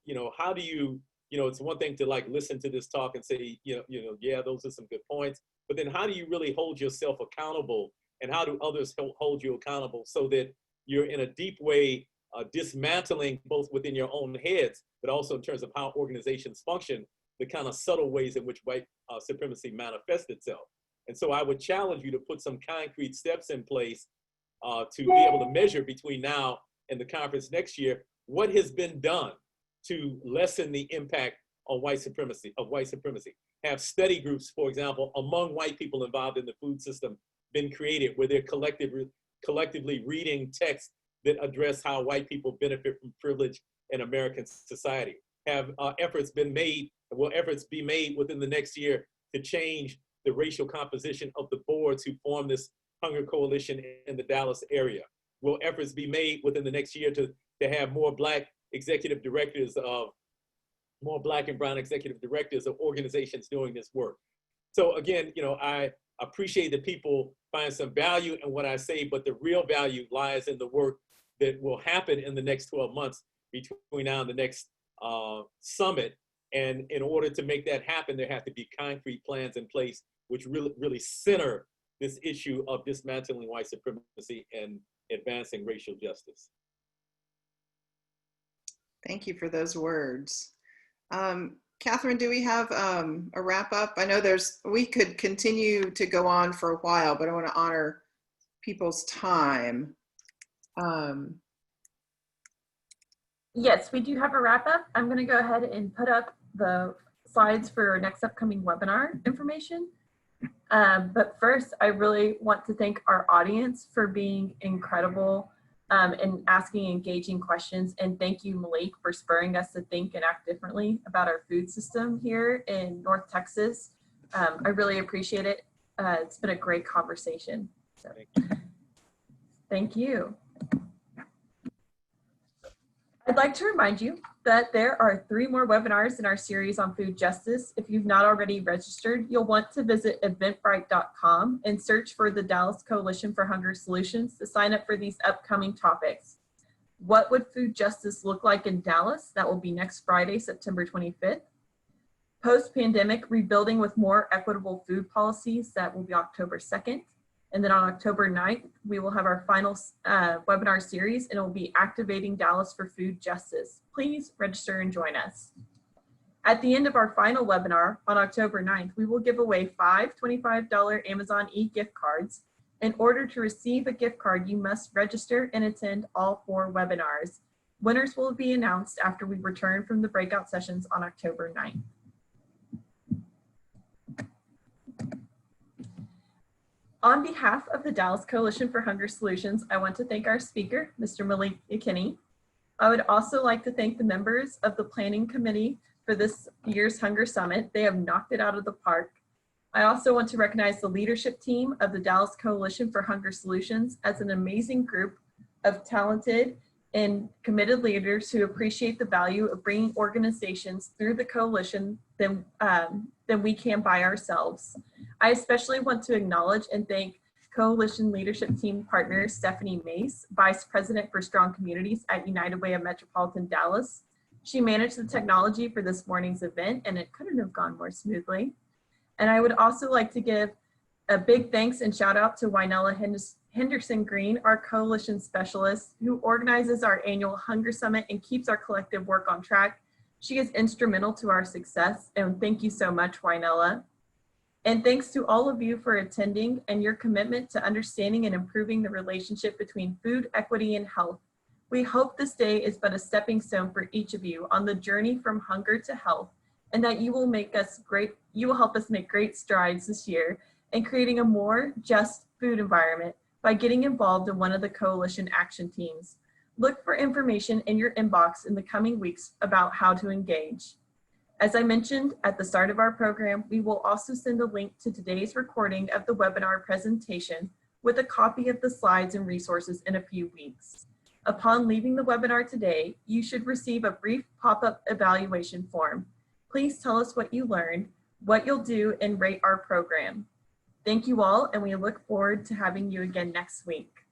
you know, how do you, you know, it's one thing to like listen to this talk and say, you know, yeah, those are some good points, but then how do you really hold yourself accountable, and how do others hold you accountable so that you're in a deep way dismantling both within your own heads, but also in terms of how organizations function, the kind of subtle ways in which white supremacy manifests itself. And so I would challenge you to put some concrete steps in place to be able to measure between now and the conference next year, what has been done to lessen the impact on white supremacy, Have study groups, for example, among white people involved in the food system been created where they're collectively reading texts that address how white people benefit from privilege in American society? Have efforts been made, will efforts be made within the next year to change the racial composition of the boards who form this hunger coalition in the Dallas area? Will efforts be made within the next year to have more Black executive directors more Black and brown executive directors of organizations doing this work? So again, you know, I appreciate that people find some value in what I say, but the real value lies in the work that will happen in the next 12 months between now and the next summit. And in order to make that happen, there have to be concrete plans in place which really center this issue of dismantling white supremacy and advancing racial justice. Thank you for those words. Catherine, do we have a wrap up? I know we could continue to go on for a while, but I want to honor people's time. Yes, we do have a wrap up. I'm going to go ahead and put up the slides for our next upcoming webinar information. But first, I really want to thank our audience for being incredible and asking engaging questions. And thank you, Malik, for spurring us to think and act differently about our food system here in North Texas. I really appreciate it. It's been a great conversation. So, thank you. I'd like to remind you that there are 3 more webinars in our series on food justice. If you've not already registered, you'll want to visit eventbrite.com and search for the Dallas Coalition for Hunger Solutions to sign up for these upcoming topics. What would food justice look like in Dallas? That will be next Friday, September 25th. Post-pandemic, rebuilding with more equitable food policies. That will be October 2nd. And then on October 9th, we will have our final webinar series, and it will be Activating Dallas for Food Justice. Please register and join us. At the end of our final webinar on October 9th, we will give away 5 $25 Amazon e-gift cards. In order to receive a gift card, you must register and attend all 4 webinars. Winners will be announced after we return from the breakout sessions on October 9th. On behalf of the Dallas Coalition for Hunger Solutions, I want to thank our speaker, Mr. Malik Yakini. I would also like to thank the members of the planning committee for this year's Hunger Summit. They have knocked it out of the park. I also want to recognize the leadership team of the Dallas Coalition for Hunger Solutions as an amazing group of talented and committed leaders who appreciate the value of bringing organizations through the coalition than we can by ourselves. I especially want to acknowledge and thank Coalition Leadership Team partner Stephanie Mace, Vice President for Strong Communities at United Way of Metropolitan Dallas. She managed the technology for this morning's event, and it couldn't have gone more smoothly. And I would also like to give a big thanks and shout out to Wynella Henderson Green, our coalition specialist, who organizes our annual Hunger Summit and keeps our collective work on track. She is instrumental to our success, and thank you so much, Wynella. And thanks to all of you for attending and your commitment to understanding and improving the relationship between food equity and health. We hope this day is but a stepping stone for each of you on the journey from hunger to health, and that you will help us make great strides this year in creating a more just food environment by getting involved in one of the coalition action teams. Look for information in your inbox in the coming weeks about how to engage. As I mentioned at the start of our program, we will also send a link to today's recording of the webinar presentation with a copy of the slides and resources in a few weeks. Upon leaving the webinar today, you should receive a brief pop-up evaluation form. Please tell us what you learned, what you'll do, and rate our program. Thank you all, and we look forward to having you again next week.